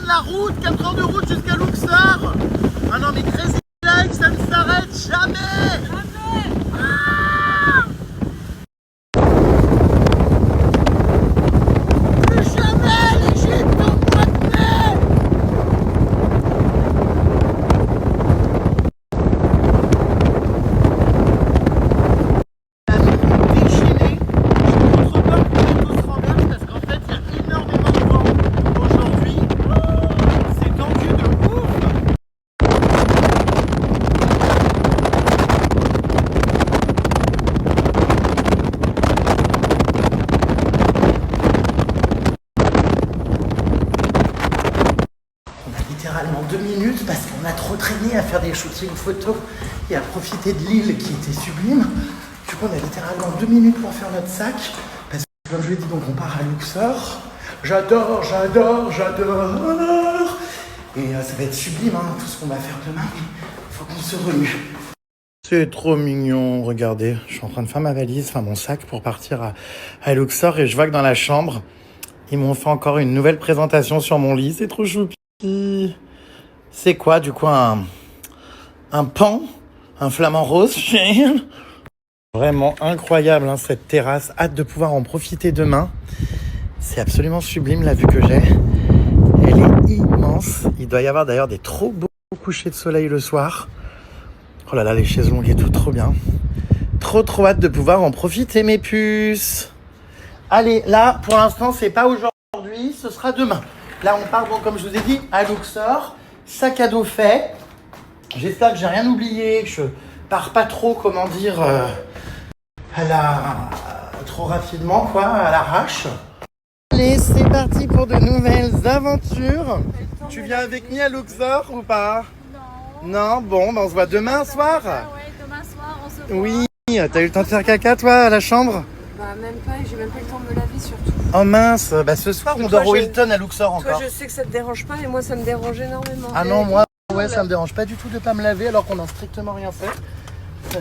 La route, 4 heures de route jusqu'à Luxor. Ah non mais Crazy Like, ça ne s'arrête jamais. Ah, plus jamais l'Égypte au mois de mai. La route déchaînée. Je ne montre pas que les autos se renversent parce qu'en fait il y a énormément de vent aujourd'hui. Littéralement 2 minutes parce qu'on a trop traîné à faire des shootings photos et à profiter de l'île qui était sublime. Du coup on a littéralement 2 minutes pour faire notre sac parce que comme je l'ai dit, donc on part à Luxor. J'adore et ça va être sublime hein, tout ce qu'on va faire demain, mais il faut qu'on se remue. C'est trop mignon, regardez, je suis en train de faire ma valise, enfin mon sac pour partir à Luxor et je vois que dans la chambre ils m'ont fait encore une nouvelle présentation sur mon lit, c'est trop choupi. C'est quoi du coup un pan, un flamant rose. Vraiment incroyable hein, cette terrasse, hâte de pouvoir en profiter demain. C'est absolument sublime la vue que j'ai. Elle est immense. Il doit y avoir d'ailleurs des trop beaux couchers de soleil le soir. Oh là là, les chaises longues et tout, trop bien. Trop hâte de pouvoir en profiter mes puces. Allez, là pour l'instant c'est pas aujourd'hui, ce sera demain. Là, on part donc, comme je vous ai dit, à Luxor. Sac à dos fait. J'espère que j'ai rien oublié, que je pars pas trop, comment dire, trop rapidement, quoi, à l'arrache. Allez, c'est parti pour de nouvelles aventures. Tu viens avec nous à Luxor ou pas? Non. Bon, ben on se voit demain soir. Ouais, demain soir, on se voit. Oui, t'as eu le temps de faire caca, toi, à la chambre? Bah même pas, et j'ai même pas eu le temps de me laver surtout. Oh mince, bah ce soir on dort au Hilton à Luxor encore. Toi je sais que ça te dérange pas et moi ça me dérange énormément. Ah non, moi ouais, ça me dérange pas du tout de pas me laver alors qu'on n'a strictement rien fait.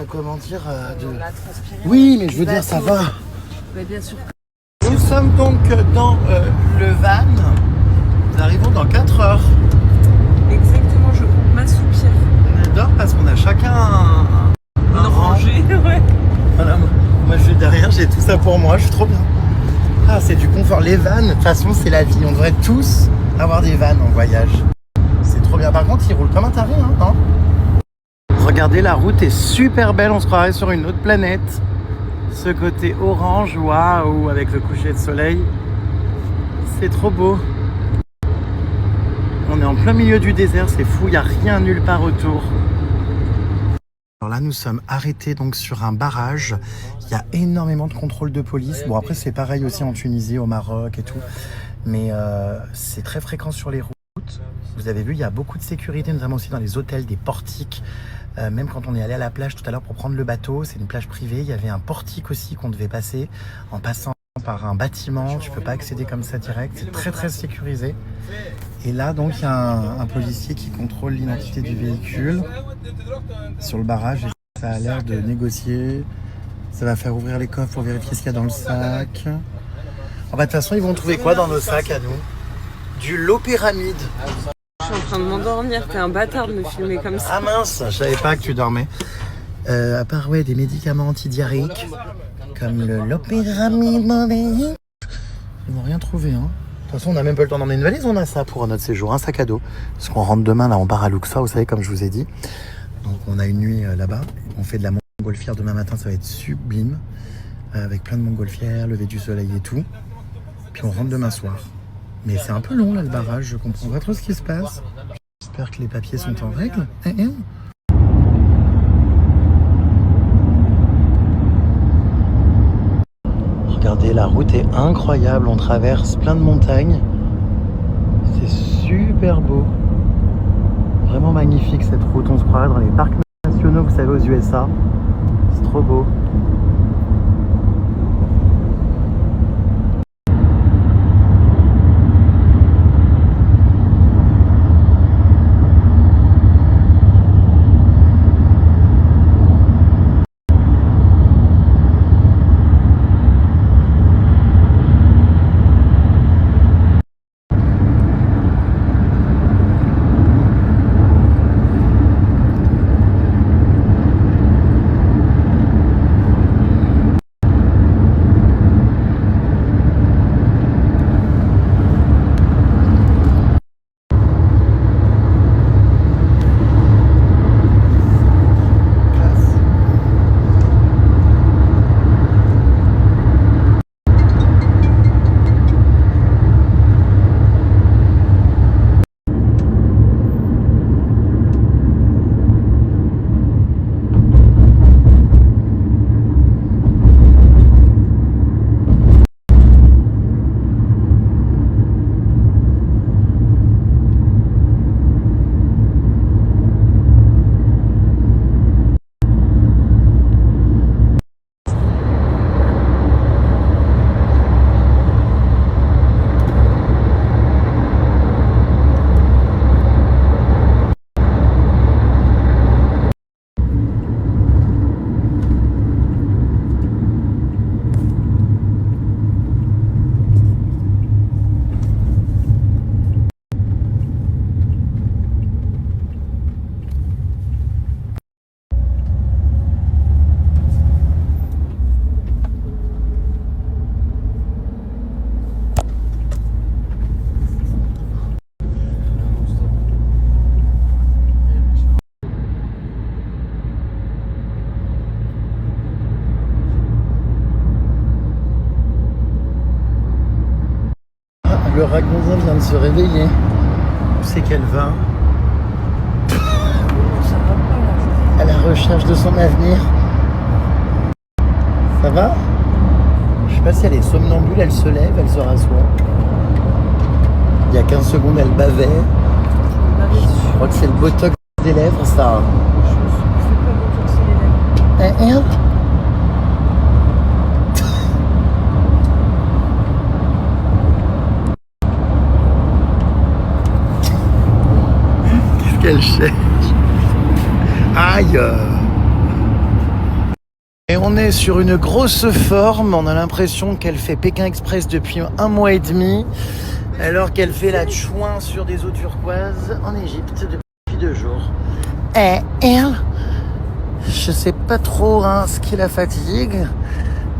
Comment dire On a transpiré. Oui, mais je veux dire ça va. Mais bien sûr. Nous sommes donc dans le van. Nous arrivons dans 4 heures. Exactement, je compte m'assoupir. On adore parce qu'on a chacun un rangée, ouais. Voilà, moi je suis derrière, j'ai tout ça pour moi, je suis trop bien. Ah, c'est du confort. Les vannes, de toute façon, c'est la vie. On devrait tous avoir des vannes en voyage. C'est trop bien. Par contre, ils roulent comme un taré, hein, non? Regardez, la route est super belle. On se croirait sur une autre planète. Ce côté orange, waouh, avec le coucher de soleil. C'est trop beau. On est en plein milieu du désert, c'est fou. Il n'y a rien nulle part autour. Alors là, nous sommes arrêtés donc sur un barrage. Il y a énormément de contrôles de police. Bon, après, c'est pareil aussi en Tunisie, au Maroc et tout. Mais c'est très fréquent sur les routes. Vous avez vu, il y a beaucoup de sécurité, notamment aussi dans les hôtels, des portiques. Même quand on est allé à la plage tout à l'heure pour prendre le bateau, c'est une plage privée, il y avait un portique aussi qu'on devait passer en passant par un bâtiment, tu peux pas accéder comme ça direct, c'est très très sécurisé. Et là donc il y a un policier qui contrôle l'identité du véhicule sur le barrage et ça a l'air de négocier. Ça va faire ouvrir les coffres pour vérifier ce qu'il y a dans le sac. De toute façon ils vont trouver quoi dans nos sacs à nous? Du lot pyramide. Je suis en train de m'endormir, t'es un bâtard de me filmer comme ça. Ah mince, je savais pas que tu dormais. À part des médicaments antidiarrhéiques comme le Loperamide. Ils vont rien trouver. Hein. De toute façon, on n'a même pas le temps d'emmener une valise, on a ça pour notre séjour, un sac à dos. Parce qu'on rentre demain, là, on part à Luxor, vous savez, comme je vous ai dit. Donc on a une nuit là-bas. On fait de la montgolfière demain matin, ça va être sublime. Avec plein de montgolfières, lever du soleil et tout. Puis on rentre demain soir. Mais c'est un peu long là le barrage, je comprends pas trop ce qui se passe. J'espère que les papiers sont en règle. Regardez, la route est incroyable, on traverse plein de montagnes. C'est super beau. Vraiment magnifique cette route, on se croirait dans les parcs nationaux, vous savez, aux USA. C'est trop beau. Le ragonzin vient de se réveiller. Où c'est qu'elle va? À la recherche de son avenir. Ça va? Je sais pas si elle est somnambule, elle se lève, elle se rassoit. Il y a 15 secondes, elle bavait. Je crois que c'est le botox des lèvres, ça. Qu'elle cherche. Aïe. Et on est sur une grosse forme, on a l'impression qu'elle fait Pékin Express depuis 1 mois et demi, alors qu'elle fait la chouin sur des eaux turquoises en Égypte depuis 2 jours. Et elle, je sais pas trop ce qui la fatigue,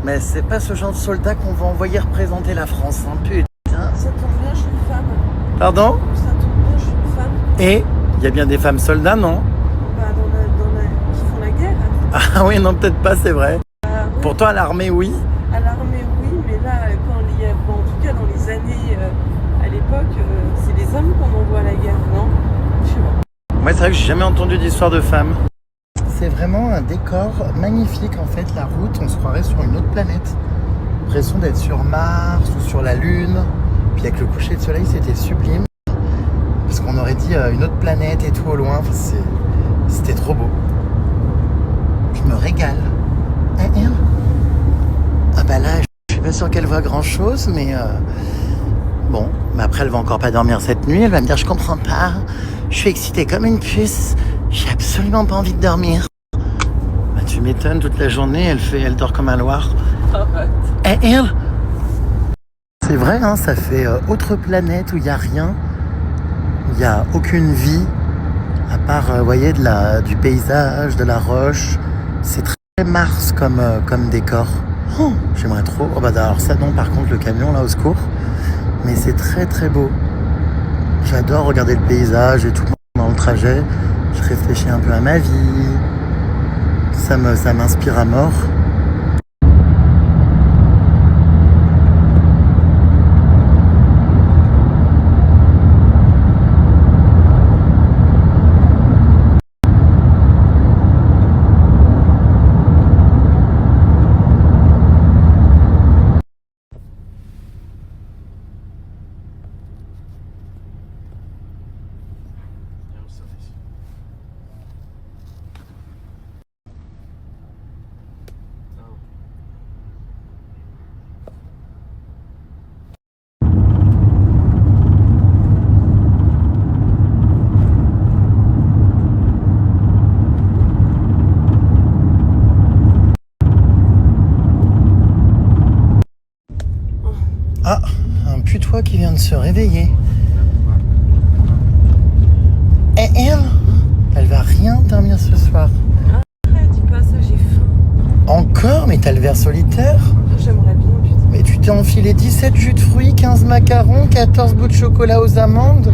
mais c'est pas ce genre de soldat qu'on va envoyer représenter la France, hein, putain. Ça tombe bien, je suis une femme. Pardon? Ça tombe bien, je suis une femme. Et il y a bien des femmes soldats, non? Bah, qui font la guerre. Ah oui, non, peut-être pas, c'est vrai. Ouais. Pourtant, à l'armée, oui. À l'armée, oui, mais là, en tout cas, dans les années, à l'époque, c'est les hommes qu'on envoie à la guerre, non? Je sais pas. Moi, c'est vrai que j'ai jamais entendu d'histoire de femmes. C'est vraiment un décor magnifique, en fait, la route. On se croirait sur une autre planète. L'impression d'être sur Mars ou sur la Lune. Puis avec le coucher de soleil, c'était sublime. Parce qu'on aurait dit une autre planète et tout au loin. Enfin, c'était trop beau. régale. Et elle? Ah bah là, je suis pas sûr qu'elle voit grand chose, mais bon, mais après elle va encore pas dormir cette nuit, elle va me dire je comprends pas, je suis excitée comme une puce, j'ai absolument pas envie de dormir. Bah tu m'étonnes, toute la journée elle dort comme un loir. Et elle? C'est vrai, hein, ça fait autre planète où il n'y a rien, il n'y a aucune vie, à part, vous voyez, du paysage, de la roche. C'est très Mars comme décor. Oh, j'aimerais trop. Oh bah alors ça non, par contre le camion là au secours. Mais c'est très très beau. J'adore regarder le paysage et tout pendant le trajet. Je réfléchis un peu à ma vie. Ça m'inspire à mort. Ah, un putois qui vient de se réveiller. Et elle va rien dormir ce soir. Arrête, dis pas ça, j'ai faim. Encore? Mais t'as le verre solitaire? J'aimerais bien, putain. Mais tu t'es enfilé 17 jus de fruits, 15 macarons, 14 bouts de chocolat aux amandes.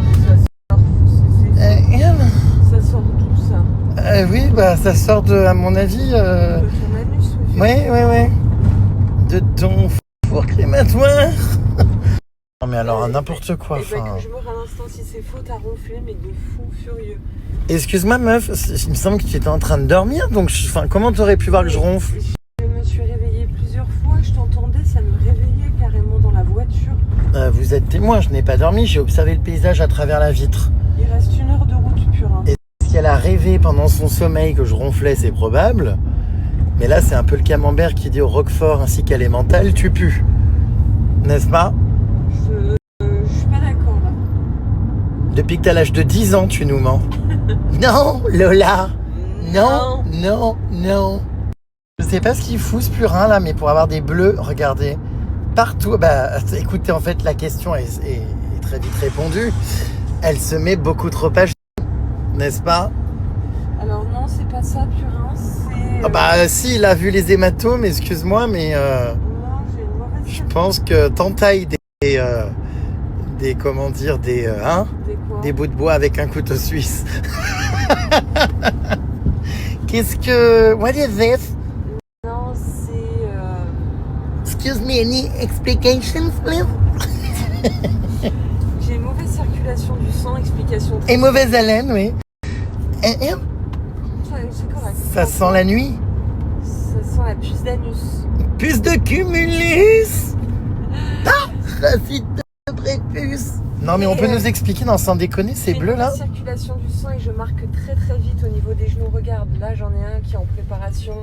Ça sort d'où ça? Oui, bah ça sort de, à mon avis... De ton anus, Oui. De ton four crématoire. Non mais alors n'importe quoi. Et bah que je meure à l'instant si c'est faux, t'as ronflé mais de fou furieux. Excuse-moi meuf, il me semble que tu étais en train de dormir, donc comment t'aurais pu voir que je ronfle? Je me suis réveillée plusieurs fois, je t'entendais, ça me réveillait carrément dans la voiture. Vous êtes témoin, je n'ai pas dormi, j'ai observé le paysage à travers la vitre. Il reste 1 heure de route pure. Hein. Est-ce qu'elle a rêvé pendant son sommeil que je ronflais? C'est probable. Mais là c'est un peu le camembert qui dit au roquefort ainsi qu'à l'emmental, tu pues. N'est-ce pas? Je suis pas d'accord là. Depuis que t'as l'âge de 10 ans, tu nous mens. Non, Lola. Non. Je sais pas ce qu'il fout ce purin là, mais pour avoir des bleus, regardez. Partout. Bah écoutez, en fait, la question est très vite répondue. Elle se met beaucoup trop à chier, n'est-ce pas? Alors non, c'est pas ça, purin, c'est... Ah bah si, il a vu les hématomes, excuse-moi, mais Non, j'ai une mauvaise je pense que t'entailles comment dire, Des quoi? des bouts de bois avec un couteau suisse. Qu'est-ce que... What is this? Non, c'est... Excuse me, any explications, please? J'ai une mauvaise circulation du sang, explication... Et mauvaise haleine, oui. C'est correct. Ça sent la nuit. Ça sent la puce d'anus. Puce de cumulus. Ah, racine de prépuce. Non mais on peut nous expliquer, non sans déconner, c'est bleu là? J'ai une circulation du sang et je marque très très vite au niveau des genoux. Regarde, là j'en ai un qui est en préparation.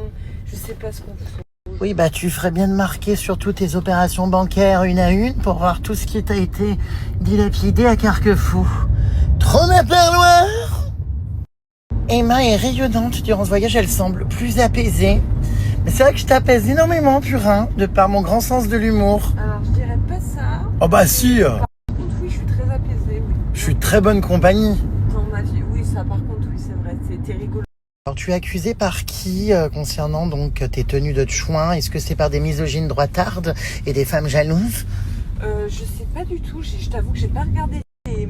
Je sais pas ce qu'on fait. Oui bah tu ferais bien de marquer surtout tes opérations bancaires une à une pour voir tout ce qui t'a été dilapidé à Carquefou. Trop ma parloir. Emma est rayonnante durant ce voyage, elle semble plus apaisée. Mais c'est vrai que je t'apaise énormément, purin, de par mon grand sens de l'humour. Alors je dirais pas ça. Oh bah si. Par contre oui, je suis très apaisée. Oui. Je suis de très bonne compagnie. Dans ma vie, oui, ça par contre oui, c'est vrai, c'était rigolo. Alors tu es accusé par qui concernant donc tes tenues de chouin? Est-ce que c'est par des misogynes droitardes et des femmes jalouses? Je sais pas du tout, je t'avoue que j'ai pas regardé les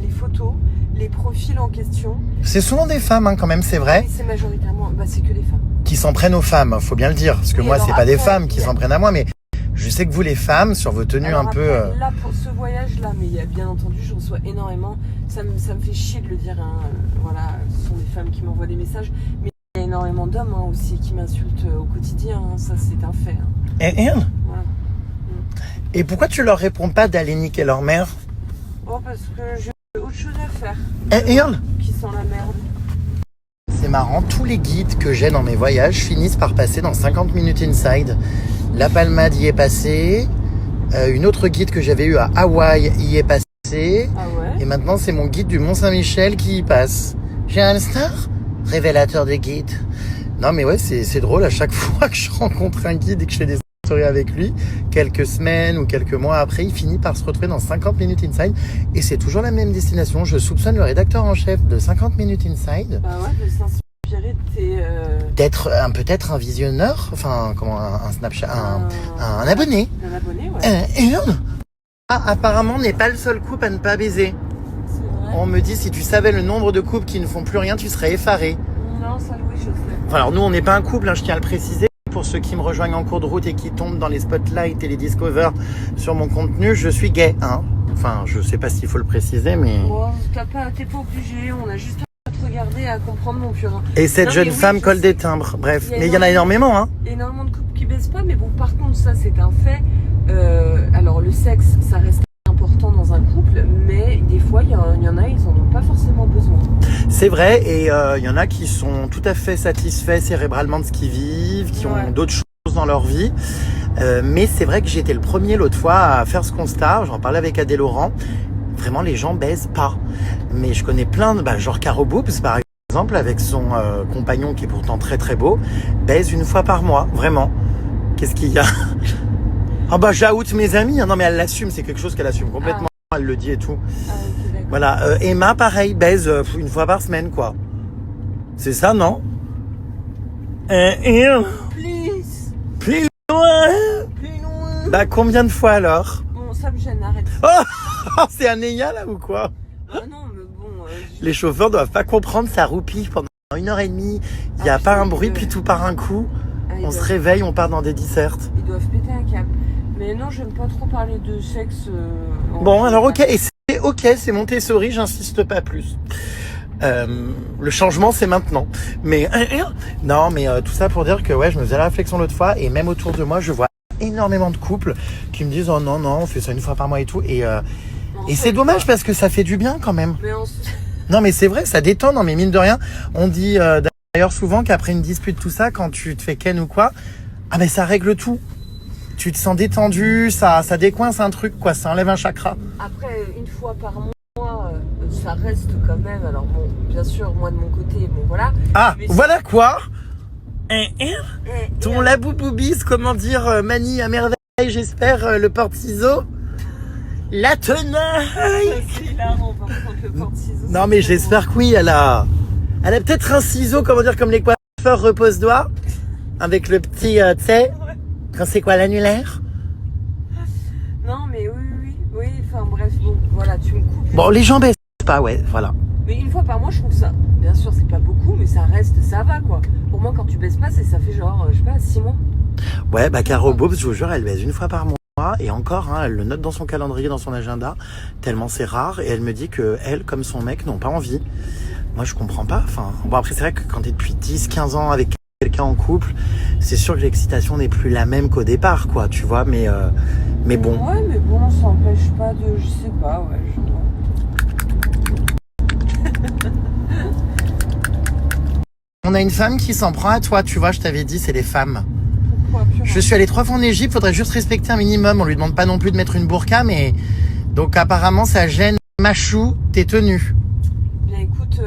photos, les profils en question. C'est souvent des femmes hein, quand même, c'est vrai. Oui, c'est majoritairement, bah c'est que des femmes. Qui s'en prennent aux femmes, faut bien le dire. Parce que Oui, moi alors c'est pas des après, femmes qui s'en prennent à moi, mais je sais que vous les femmes, sur vos tenues alors un peu... après, là pour ce voyage là, mais il y a bien entendu, je reçois énormément, ça me fait chier de le dire, hein. Voilà, ce sont des femmes qui m'envoient des messages, mais il y a énormément d'hommes hein, aussi qui m'insultent au quotidien, hein. Ça c'est un fait. Hein. Et Voilà. Et pourquoi tu leur réponds pas d'aller niquer leur mère? Oh parce que j'ai autre chose à faire. Et Qui sent la merde. C'est marrant, tous les guides que j'ai dans mes voyages finissent par passer dans 50 minutes inside. La Palmade y est passée. Une autre guide que j'avais eue à Hawaï y est passée. Ah ouais. Et maintenant, c'est mon guide du Mont-Saint-Michel qui y passe. J'ai un star révélateur des guides. Non, mais ouais, c'est drôle. À chaque fois que je rencontre un guide et que je fais des stories avec lui, quelques semaines ou quelques mois après, il finit par se retrouver dans 50 minutes inside. Et c'est toujours la même destination. Je soupçonne le rédacteur en chef de 50 minutes inside. Bah ouais, de s'inspirer de tes... D'être peut-être un visionneur, enfin, comment, un Snapchat, un abonné. Un abonné, ouais. Apparemment, n'est pas le seul couple à ne pas baiser. C'est vrai. On me dit, si tu savais le nombre de couples qui ne font plus rien, tu serais effaré. Non, ça oui, je sais. Enfin, alors nous, on n'est pas un couple, hein, je tiens à le préciser. Pour ceux qui me rejoignent en cours de route et qui tombent dans les spotlights et les discovers sur mon contenu, je suis gay. Hein. Enfin, je sais pas s'il faut le préciser, mais... Oh, t'es pas obligé, on a juste à te regarder, à comprendre mon purin. Et cette Non, jeune mais oui, femme je colle sais. des timbres. Bref, Il y a mais il y en a énormément, hein. Énormément de couples qui baissent pas, mais bon, par contre, ça, c'est un fait. Alors, le sexe, ça reste important dans un couple, mais des fois, il y en a, ils en ont pas forcément besoin. C'est vrai, et il y en a qui sont tout à fait satisfaits cérébralement de ce qu'ils vivent, qui ont d'autres choses dans leur vie. Mais c'est vrai que j'étais le premier l'autre fois à faire ce constat, j'en parlais avec Adèle Laurent, vraiment les gens baisent pas. Mais je connais plein de, genre Caro Boobs par exemple, avec son compagnon qui est pourtant très très beau, baise une fois par mois, vraiment. Qu'est-ce qu'il y a? Ah bah j'oute mes amis, hein. Non mais elle l'assume, c'est quelque chose qu'elle assume complètement, elle le dit et tout. Ah, ok, d'accord. Voilà, Emma pareil, baise une fois par semaine quoi. C'est ça non? Please, Plus loin. plus loin. Bah combien de fois alors? Bon, ça me gêne, arrête. Oh, c'est un Néa là ou quoi? Ah non, mais bon... Les chauffeurs doivent pas comprendre, ça roupille pendant 1h30. Il n'y a Ah, pas putain, un bruit, ils puis doivent- tout part un coup. ils On se doivent- réveille, on part dans des dissertes. Ils doivent péter un câble. Mais non, j'aime pas trop parler de sexe. En Bon, alors général. ok, et c'est ok, c'est Montessori, j'insiste pas plus. Le changement, c'est maintenant. Mais non, mais tout ça pour dire que ouais, je me faisais la réflexion l'autre fois, et même autour de moi, je vois énormément de couples qui me disent oh non, on fait ça une fois par mois et tout. Et En c'est fait, dommage parce que ça fait du bien quand même. Mais Non, mais c'est vrai, ça détend. Non, mais mine de rien, on dit d'ailleurs souvent qu'après une dispute, tout ça, quand tu te fais ken ou quoi, ah ben ça règle tout. Tu te sens détendu, ça décoince un truc, quoi. Ça enlève un chakra. après, une fois par mois, ça reste quand même. Alors bon, bien sûr, moi de mon côté, bon voilà. Ah, Mais voilà quoi. Et- Ton labouboubis, comment dire, manie à merveille, j'espère, le porte-ciseaux. La tenaille. C'est hilarant, par contre, le porte-ciseaux. Non, mais j'espère que oui, elle a peut-être un ciseau, comment dire, comme les coiffeurs repose-doigts, avec le petit, tu sais, quand c'est quoi, l'annulaire? Non, mais oui. Enfin bref, bon, voilà, tu me coupes. Bon, les gens baissent pas, ouais, voilà. Mais une fois par mois, je trouve ça. Bien sûr, c'est pas beaucoup, mais ça reste, ça va quoi. Pour moi, quand tu baisses pas, ça fait genre, je sais pas, 6 mois. Ouais, bah Caro Bobs, je vous jure, elle baise une fois par mois. Et encore, hein, elle le note dans son calendrier, dans son agenda, tellement c'est rare. Et elle me dit que elle, comme son mec, n'ont pas envie. Moi, je comprends pas. Enfin, bon, après, c'est vrai que quand t'es depuis 10-15 ans avec quelqu'un en couple, c'est sûr que l'excitation n'est plus la même qu'au départ, quoi, tu vois. Mais bon. Ouais, mais bon, ça empêche pas de. Je sais pas, ouais. On a une femme qui s'en prend à toi, tu vois, je t'avais dit, c'est les femmes. Pourquoi plus Je suis allé 3 fois en Égypte, faudrait juste respecter un minimum. On lui demande pas non plus de mettre une burqa, mais donc apparemment ça gêne. Machou, t'es tenue. Bien écoute,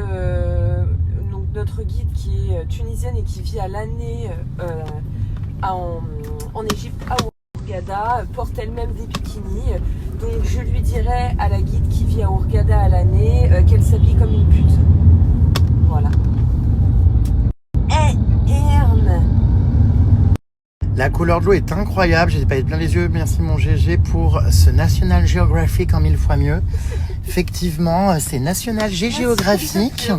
donc notre guide qui est tunisienne et qui vit à l'année en Égypte, à Hurghada, porte elle-même des bikinis. Donc je lui dirais à la guide qui vit à Hurghada à l'année qu'elle s'habille comme une pute. Voilà. Erne. La couleur de l'eau est incroyable, j'ai des paillettes plein les yeux. Merci mon GG pour ce National Geographic en 1000 fois mieux. Effectivement, c'est National Geographic.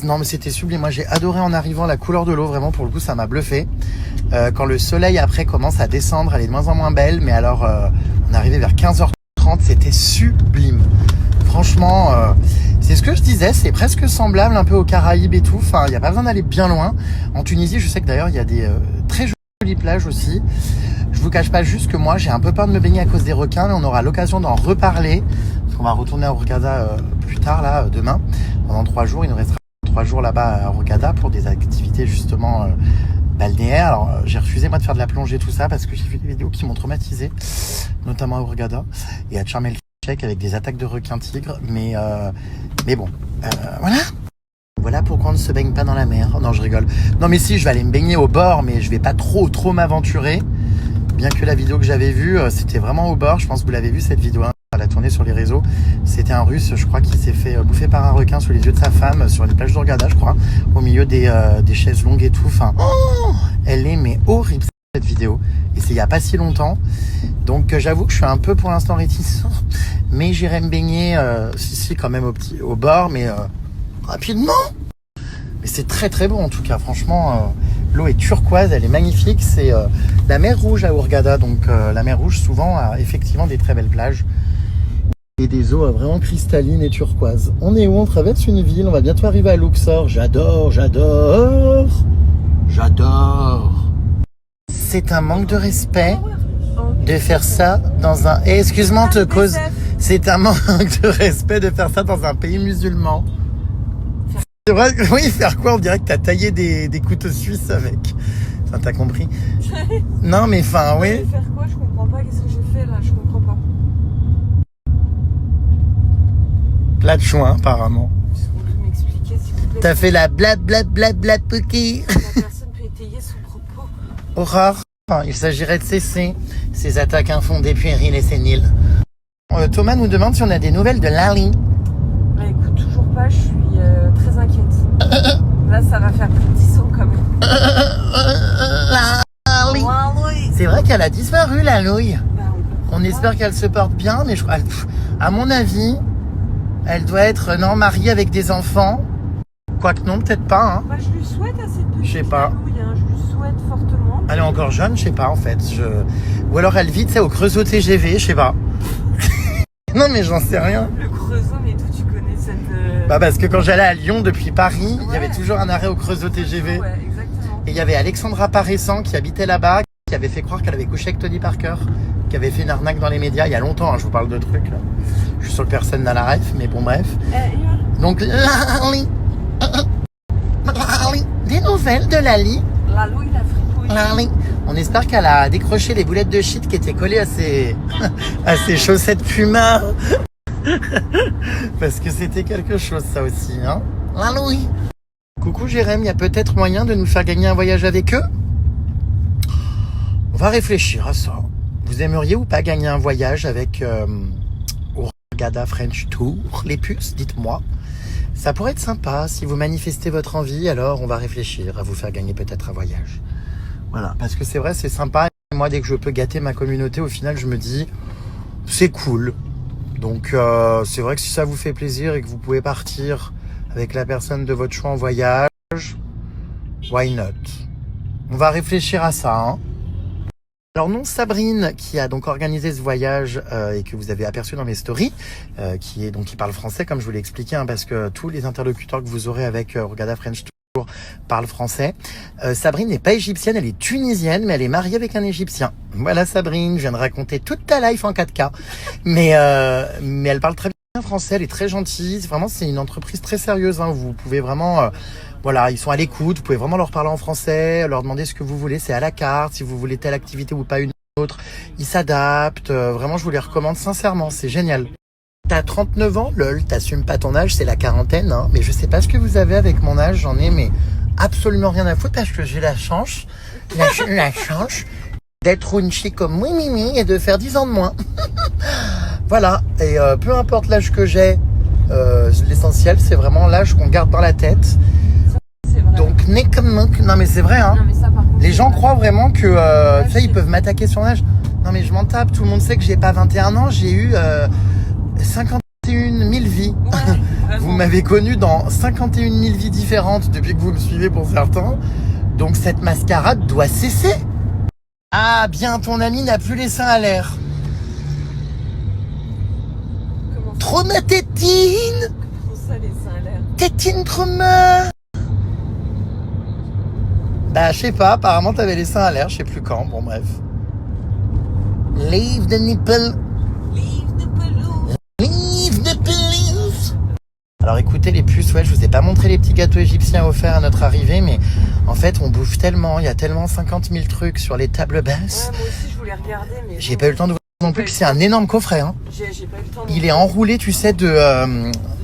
Non mais c'était sublime, moi j'ai adoré en arrivant la couleur de l'eau, vraiment pour le coup ça m'a bluffé. Quand le soleil après commence à descendre, elle est de moins en moins belle, mais alors on est arrivé vers 15h30, c'était sublime. Franchement, c'est ce que je disais, c'est presque semblable un peu aux Caraïbes et tout, enfin il n'y a pas besoin d'aller bien loin. En Tunisie, je sais que d'ailleurs il y a des très jolies plages aussi. Je vous cache pas juste que moi j'ai un peu peur de me baigner à cause des requins, mais on aura l'occasion d'en reparler, parce qu'on va retourner à Hurghada plus tard là, demain, pendant 3 jours, il nous restera 3 jours là-bas à Hurghada pour des activités justement balnéaires. Alors j'ai refusé moi de faire de la plongée tout ça parce que j'ai vu des vidéos qui m'ont traumatisé, notamment à Hurghada et à Sharm el-Sheikh avec des attaques de requins-tigres. Mais bon, voilà. Voilà pourquoi on ne se baigne pas dans la mer. Non, je rigole. Non, mais si, je vais aller me baigner au bord, mais je vais pas trop m'aventurer. Bien que la vidéo que j'avais vue, c'était vraiment au bord. Je pense que vous l'avez vu cette vidéo. Hein. Elle a tourné sur les réseaux. C'était un Russe, je crois, qui s'est fait bouffer par un requin sous les yeux de sa femme sur les plages d'Hurghada, je crois, au milieu des chaises longues et tout. Enfin, elle est mais horrible cette vidéo. Et c'est il y a pas si longtemps. Donc j'avoue que je suis un peu pour l'instant réticent, mais j'irai me baigner, si quand même au bord, mais rapidement. Mais c'est très très beau en tout cas, franchement, l'eau est turquoise, elle est magnifique. C'est la mer Rouge à Hurghada, donc la mer Rouge souvent a effectivement des très belles plages et des eaux vraiment cristallines et turquoises. On est où? On traverse une ville, on va bientôt arriver à Luxor. J'adore. C'est un manque de respect de faire ça dans un... Eh, excuse-moi, on te cause... C'est un manque de respect de faire ça dans un pays musulman. C'est vrai, oui, faire quoi? On dirait que t'as taillé des couteaux suisses avec. Enfin, t'as compris? Non, mais enfin, oui. Faire quoi? Je comprends pas. Qu'est-ce que j'ai fait là? Je comprends pas. Plat de chouin, apparemment. Est-ce que vous pouvez m'expliquer, s'il vous plaît? T'as fait la bla pouki. La personne peut étayer son propos. Horreur. Enfin, il s'agirait de cesser ces attaques infondées, puériles et séniles. Thomas nous demande si on a des nouvelles de Lali. Bah, écoute, toujours pas. Je suis très inquiète. Là, ça va faire plus de 10 ans quand même. Lali. C'est vrai qu'elle a disparu, la nouille. Bah, On espère qu'elle se porte bien, mais je crois, à mon avis, elle doit être mariée avec des enfants. Quoique non, peut-être pas. Hein. Bah, je lui souhaite à cette petite Je sais pas. Louille, hein. Je lui souhaite fortement. Elle est encore jeune, je sais pas en fait. Ou alors elle vit, tu sais, au Creusot TGV, je sais pas. Non mais j'en sais rien. Le Creusot, mais d'où tu connais cette... Bah parce que quand j'allais à Lyon depuis Paris, il y Ouais. avait toujours un arrêt au Creusot TGV. Ouais, exactement. Et il y avait Alexandra Paressant qui habitait là-bas, qui avait fait croire qu'elle avait couché avec Tony Parker, qui avait fait une arnaque dans les médias il y a longtemps, hein, je vous parle de trucs. Là. Je suis sûr que personne n'a la ref, mais bon bref. Donc Lali. Des nouvelles de Lali. La Louille, la fripouille. Lali. On espère qu'elle a décroché les boulettes de shit qui étaient collées à ses chaussettes Puma. Parce que c'était quelque chose ça aussi, hein. Lali. Coucou Jérém, il y a peut-être moyen de nous faire gagner un voyage avec eux? On va réfléchir à ça. Vous aimeriez ou pas gagner un voyage avec Hurghada French Tour, les puces? Dites-moi. Ça pourrait être sympa. Si vous manifestez votre envie, alors on va réfléchir à vous faire gagner peut-être un voyage. Voilà, parce que c'est vrai, c'est sympa. Et moi, dès que je peux gâter ma communauté, au final, je me dis, c'est cool. Donc, c'est vrai que si ça vous fait plaisir et que vous pouvez partir avec la personne de votre choix en voyage, why not? On va réfléchir à ça, hein. Alors non, Sabrine, qui a donc organisé ce voyage et que vous avez aperçu dans mes stories, qui parle français, comme je vous l'ai expliqué, hein, parce que tous les interlocuteurs que vous aurez avec Hurghada French Tour parlent français. Sabrine n'est pas égyptienne, elle est tunisienne, mais elle est mariée avec un Égyptien. Voilà Sabrine, je viens de raconter toute ta life en 4K. Mais elle parle très bien français, elle est très gentille. Vraiment, c'est une entreprise très sérieuse. Hein, vous pouvez vraiment... Voilà, ils sont à l'écoute, vous pouvez vraiment leur parler en français, leur demander ce que vous voulez, c'est à la carte, si vous voulez telle activité ou pas une autre, ils s'adaptent, vraiment je vous les recommande sincèrement, c'est génial. T'as 39 ans, lol, t'assumes pas ton âge, c'est la quarantaine, hein, mais je sais pas ce que vous avez avec mon âge, j'en ai mais absolument rien à foutre parce que j'ai la chance d'être une chic comme moi, Mimi, et de faire 10 ans de moins. Voilà, et peu importe l'âge que j'ai, l'essentiel c'est vraiment l'âge qu'on garde dans la tête. Donc, non mais c'est vrai, hein. Non, mais ça, par contre, les gens croient vraiment que, tu sais, ils peuvent m'attaquer sur l'âge. Non mais je m'en tape, tout le monde sait que j'ai pas 21 ans, j'ai eu 51 000 vies. Ouais, vous m'avez connu dans 51 000 vies différentes depuis que vous me suivez pour certains. Donc cette mascarade doit cesser. Ah bien, ton ami n'a plus les seins à l'air. Comment ça, Trauma tétine. comment ça, les seins à l'air? Tétine trauma. Bah, je sais pas, apparemment t'avais les seins à l'air, je sais plus quand, bon bref. Leave the nipple. Leave the balloon. Leave the police. Alors écoutez les puces, ouais, je vous ai pas montré les petits gâteaux égyptiens offerts à notre arrivée, mais en fait on bouffe tellement, il y a tellement 50 000 trucs sur les tables basses. Ouais, moi aussi je voulais regarder, mais... J'ai pas eu le temps de voir non plus que c'est un énorme coffret. Hein. J'ai pas eu le temps. Il est enroulé, tu sais, de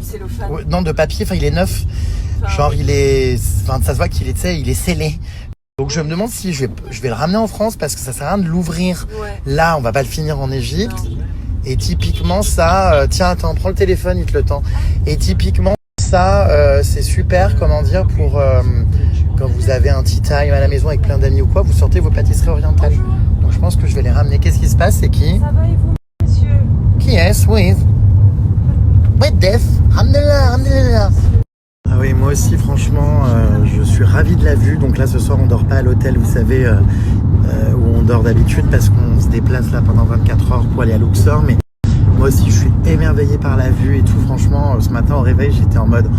cellophane. Non, de papier, enfin il est neuf. Enfin, genre il est... Enfin ça se voit qu'il est, tu sais, il est scellé. Donc je me demande si je vais le ramener en France parce que ça sert à rien de l'ouvrir. Ouais. Là, on va pas le finir en Égypte. Non. Et typiquement ça, tiens, attends, prends le téléphone, il te le tend. Et typiquement ça, c'est super, comment dire, pour quand vous avez un tea time à la maison avec plein d'amis ou quoi, vous sortez vos pâtisseries orientales. Donc je pense que je vais les ramener. Qu'est-ce qui se passe? C'est qui? Ça va et vous, monsieur? Qui est-ce? Oui. With this. Alhamdulillah. Ah oui, moi aussi, franchement, je suis ravi de la vue. Donc là, ce soir, on dort pas à l'hôtel, vous savez, où on dort d'habitude parce qu'on se déplace là pendant 24 heures pour aller à Luxor. Mais moi aussi, je suis émerveillé par la vue et tout. Franchement, ce matin au réveil, j'étais en mode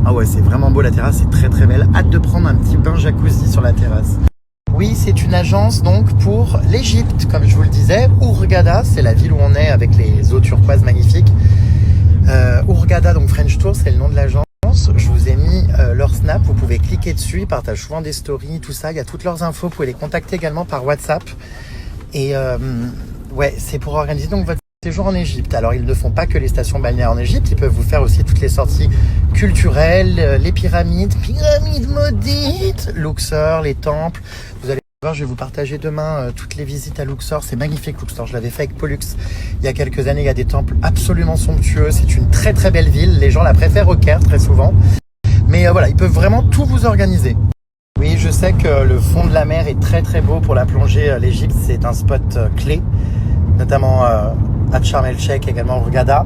ah ouais, c'est vraiment beau, la terrasse, c'est très très belle. Hâte de prendre un petit bain jacuzzi sur la terrasse. Oui, c'est une agence donc pour l'Égypte, comme je vous le disais. Hurghada, c'est la ville où on est avec les eaux turquoises magnifiques. Hurghada, donc French Tour, c'est le nom de l'agence. Je vous ai mis leur snap, vous pouvez cliquer dessus, ils partagent souvent des stories, tout ça, il y a toutes leurs infos, vous pouvez les contacter également par WhatsApp. Et ouais, c'est pour organiser donc votre séjour en Égypte. Alors ils ne font pas que les stations balnéaires en Égypte, ils peuvent vous faire aussi toutes les sorties culturelles, les pyramides maudites, Luxor, les temples. Vous allez voir, je vais vous partager demain toutes les visites à Luxor. C'est magnifique Luxor, je l'avais fait avec Pollux il y a quelques années. Il y a des temples absolument somptueux, c'est une très très belle ville. Les gens la préfèrent au Caire très souvent. Mais voilà, ils peuvent vraiment tout vous organiser. Oui, je sais que le fond de la mer est très très beau pour la plongée. L'Égypte, c'est un spot clé, notamment à Sharm el-Sheikh, également Hurghada.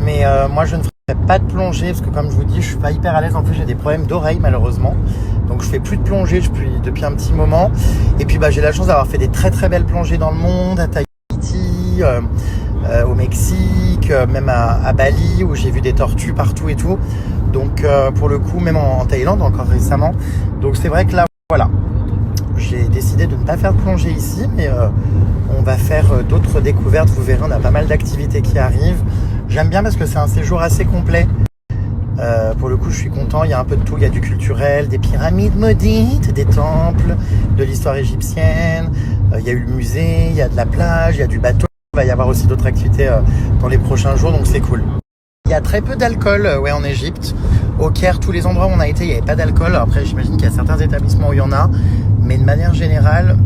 Mais moi, je ne ferai pas de plongée parce que, comme je vous dis, je suis pas hyper à l'aise. En plus, j'ai des problèmes d'oreille malheureusement. Donc, je fais plus de plongée depuis un petit moment. Et puis, j'ai la chance d'avoir fait des très très belles plongées dans le monde, à Tahiti, au Mexique, même à Bali, où j'ai vu des tortues partout et tout. Donc, pour le coup, même en Thaïlande, encore récemment. Donc, c'est vrai que là, voilà. J'ai décidé de ne pas faire de plongée ici, mais on va faire d'autres découvertes. Vous verrez, on a pas mal d'activités qui arrivent. J'aime bien parce que c'est un séjour assez complet. Pour le coup, je suis content. Il y a un peu de tout. Il y a du culturel, des pyramides maudites, des temples, de l'histoire égyptienne. Il y a eu le musée, il y a de la plage, il y a du bateau. Il va y avoir aussi d'autres activités dans les prochains jours, donc c'est cool. Il y a très peu d'alcool en Égypte. Au Caire, tous les endroits où on a été, il n'y avait pas d'alcool. Après, j'imagine qu'il y a certains établissements où il y en a. Mais de manière générale,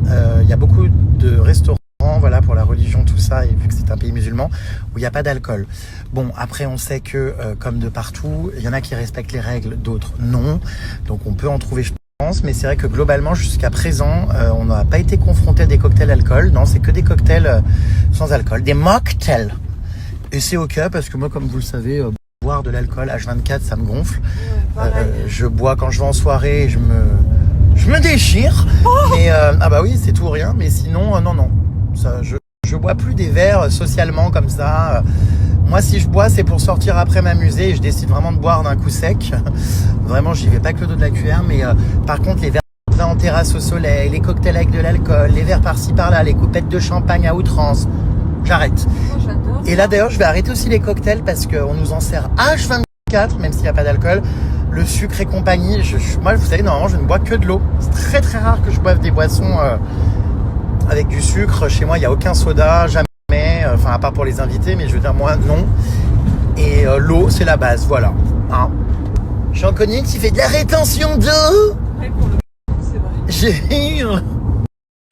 il y a beaucoup de restaurants, voilà, pour la religion, tout ça, et vu que c'est un pays musulman, où il n'y a pas d'alcool. Bon, après, on sait que, comme de partout, il y en a qui respectent les règles, d'autres non. Donc, on peut en trouver, je pense. Mais c'est vrai que globalement, jusqu'à présent, on n'a pas été confronté à des cocktails alcool. Non, c'est que des cocktails sans alcool. Des mocktails. Et c'est ok, parce que moi, comme vous le savez, boire de l'alcool H24, ça me gonfle. Je bois quand je vais en soirée, je me déchire. Mais ah bah oui, c'est tout ou rien. Mais sinon, non. Ça, je bois plus des verres socialement comme ça. Moi, si je bois, c'est pour sortir après m'amuser. Et je décide vraiment de boire d'un coup sec. Vraiment, j'y vais pas que le dos de la cuillère. Mais par contre, les verres en terrasse au soleil, les cocktails avec de l'alcool, les verres par-ci par-là, les coupettes de champagne à outrance, j'arrête. Et là, d'ailleurs, je vais arrêter aussi les cocktails parce qu'on nous en sert H24, même s'il n'y a pas d'alcool. Le sucre et compagnie, moi, vous savez, normalement, je ne bois que de l'eau. C'est très, très rare que je boive des boissons avec du sucre. Chez moi, il n'y a aucun soda, jamais. Enfin, à part pour les invités, mais je veux dire, moi, non. Et l'eau, c'est la base, voilà. Hein. Jean Connix, il fait de la rétention d'eau. Ouais, pour le coup, c'est vrai. J'ai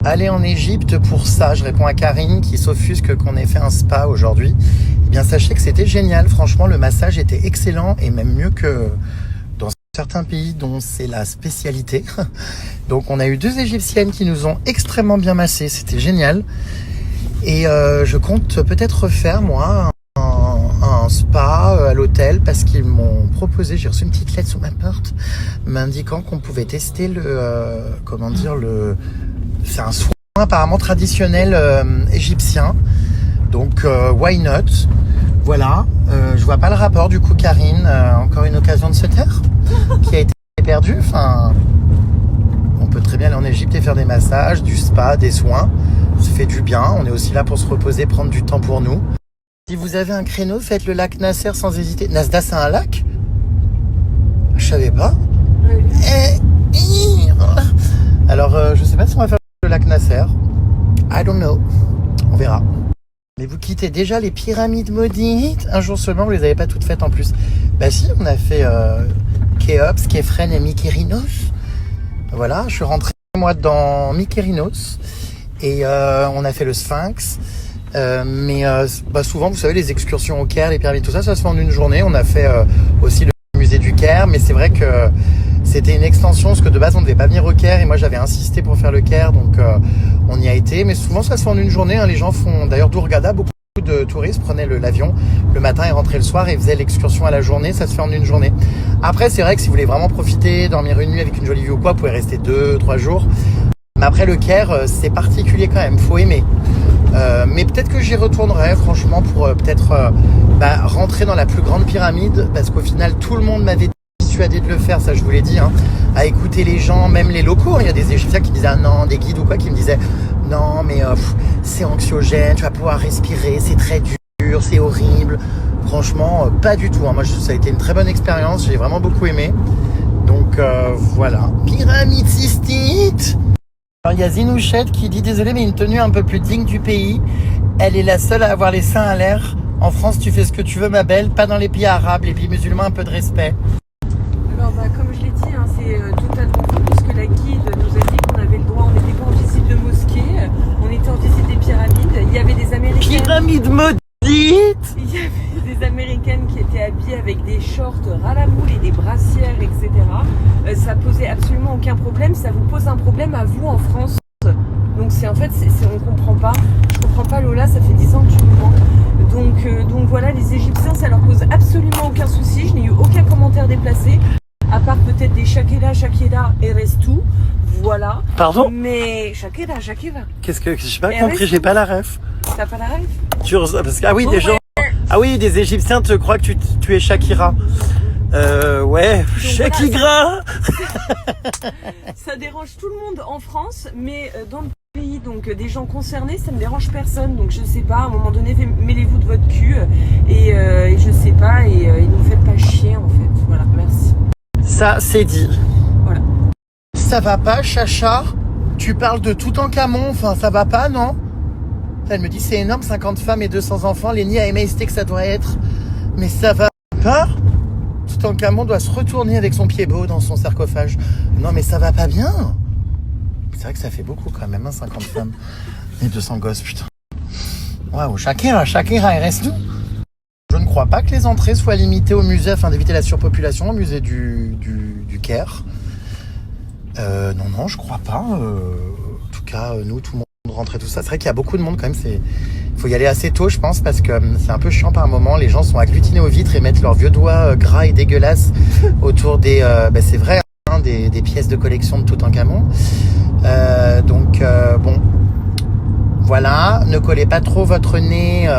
aller en Égypte pour ça, je réponds à Karine qui s'offusque qu'on ait fait un spa aujourd'hui. Eh bien, sachez que c'était génial. Franchement, le massage était excellent et même mieux que dans certains pays dont c'est la spécialité. Donc, on a eu 2 Égyptiennes qui nous ont extrêmement bien massé. C'était génial. Et je compte peut-être refaire, moi, un spa à l'hôtel parce qu'ils m'ont proposé, j'ai reçu une petite lettre sous ma porte m'indiquant qu'on pouvait tester c'est un soin apparemment traditionnel égyptien. Donc, why not? Voilà. Je vois pas le rapport, du coup, Karine. Encore une occasion de se taire qui a été perdue. Enfin, on peut très bien aller en Égypte et faire des massages, du spa, des soins. Ça fait du bien. On est aussi là pour se reposer, prendre du temps pour nous. Si vous avez un créneau, faites le lac Nasser sans hésiter. Nasda, c'est un lac? Je savais pas. Ouais. Alors, je sais pas si on va faire le lac Nasser. I don't know. On verra. Mais vous quittez déjà les pyramides maudites. Un jour seulement, vous les avez pas toutes faites en plus. Bah si, on a fait Khéops, Képhren et Mykérinos. Voilà, je suis rentré moi dans Mykérinos. Et on a fait le Sphinx. Mais souvent, vous savez, les excursions au Caire, les pyramides, tout ça, ça se fait en une journée. On a fait aussi le musée du Caire. Mais c'est vrai que c'était une extension, parce que de base, on ne devait pas venir au Caire. Et moi, j'avais insisté pour faire le Caire. Donc, on y a été. Mais souvent, ça se fait en une journée. Hein. Les gens font, d'ailleurs, d'Hurghada, beaucoup de touristes prenaient l'avion le matin et rentraient le soir et faisaient l'excursion à la journée. Ça se fait en une journée. Après, c'est vrai que si vous voulez vraiment profiter, dormir une nuit avec une jolie vue ou quoi, vous pouvez rester 2-3 jours. Mais après, le Caire, c'est particulier quand même. Faut aimer. Mais peut-être que j'y retournerai, franchement, pour peut-être rentrer dans la plus grande pyramide. Parce qu'au final, tout le monde m'avait dissuadé de le faire, ça je vous l'ai dit. Hein, à écouter les gens, même les locaux. Il y a des Égyptiens qui disaient ah non, des guides ou quoi, qui me disaient non, mais c'est anxiogène, tu vas pouvoir respirer, c'est très dur, c'est horrible. Franchement, pas du tout. Hein. Moi, ça a été une très bonne expérience. J'ai vraiment beaucoup aimé. Donc voilà. Pyramide Sistine. Alors, il y a Zinouchette qui dit désolé, mais une tenue un peu plus digne du pays. Elle est la seule à avoir les seins à l'air. En France, tu fais ce que tu veux, ma belle. Pas dans les pays arabes, les pays musulmans, un peu de respect. Alors, comme je l'ai dit, hein, c'est totalement faux, puisque la guide nous a dit qu'on avait le droit, on n'était pas en visite de mosquée, on était en visite des pyramides. Il y avait des Américaines. Pyramide maudite. Il y avait des Américaines qui étaient habillées avec des shorts ras la moule et des brassières, etc. Ça posait absolument aucun problème. Ça vous pose un problème à vous en France. Donc on comprend pas. Je comprends pas, Lola. Ça fait 10 ans que tu nous mens. Donc voilà, les Égyptiens, ça leur pose absolument aucun souci. Je n'ai eu aucun commentaire déplacé, à part peut-être des Shakira et reste tout. Voilà. Pardon? Mais Shakira. Qu'est-ce que j'ai pas compris? J'ai pas la ref. T'as pas la ref? Parce que, ah oui, des gens. Ah oui, des Égyptiens te croient que tu es Shakira. Ouais, Shakira. Ça dérange tout le monde en France, mais dans le pays, donc des gens concernés, ça ne dérange personne. Donc je sais pas, à un moment donné, mêlez-vous de votre cul et je sais pas, et ne vous faites pas chier en fait. Voilà, merci. Ça, c'est dit. Voilà. Ça va pas, Chacha? Tu parles de Toutankhamon, enfin ça va pas, non? Elle me dit c'est énorme, 50 femmes et 200 enfants. Lénie a aimé que ça doit être. Mais ça va pas? Toutankhamon doit se retourner avec son pied beau dans son sarcophage. Non mais ça va pas bien. C'est vrai que ça fait beaucoup quand même, hein, 50 femmes et 200 gosses, putain. Waouh, Shakira, il reste où? Je ne crois pas que les entrées soient limitées au musée afin d'éviter la surpopulation, au musée du Caire. Non, je crois pas. En tout cas, nous, tout le monde rentrer tout ça. C'est vrai qu'il y a beaucoup de monde quand même. Il faut y aller assez tôt, je pense, parce que c'est un peu chiant par moment. Les gens sont agglutinés aux vitres et mettent leurs vieux doigts gras et dégueulasses autour des... c'est vrai, hein, des pièces de collection de Toutankhamon. Bon... Voilà, ne collez pas trop votre nez,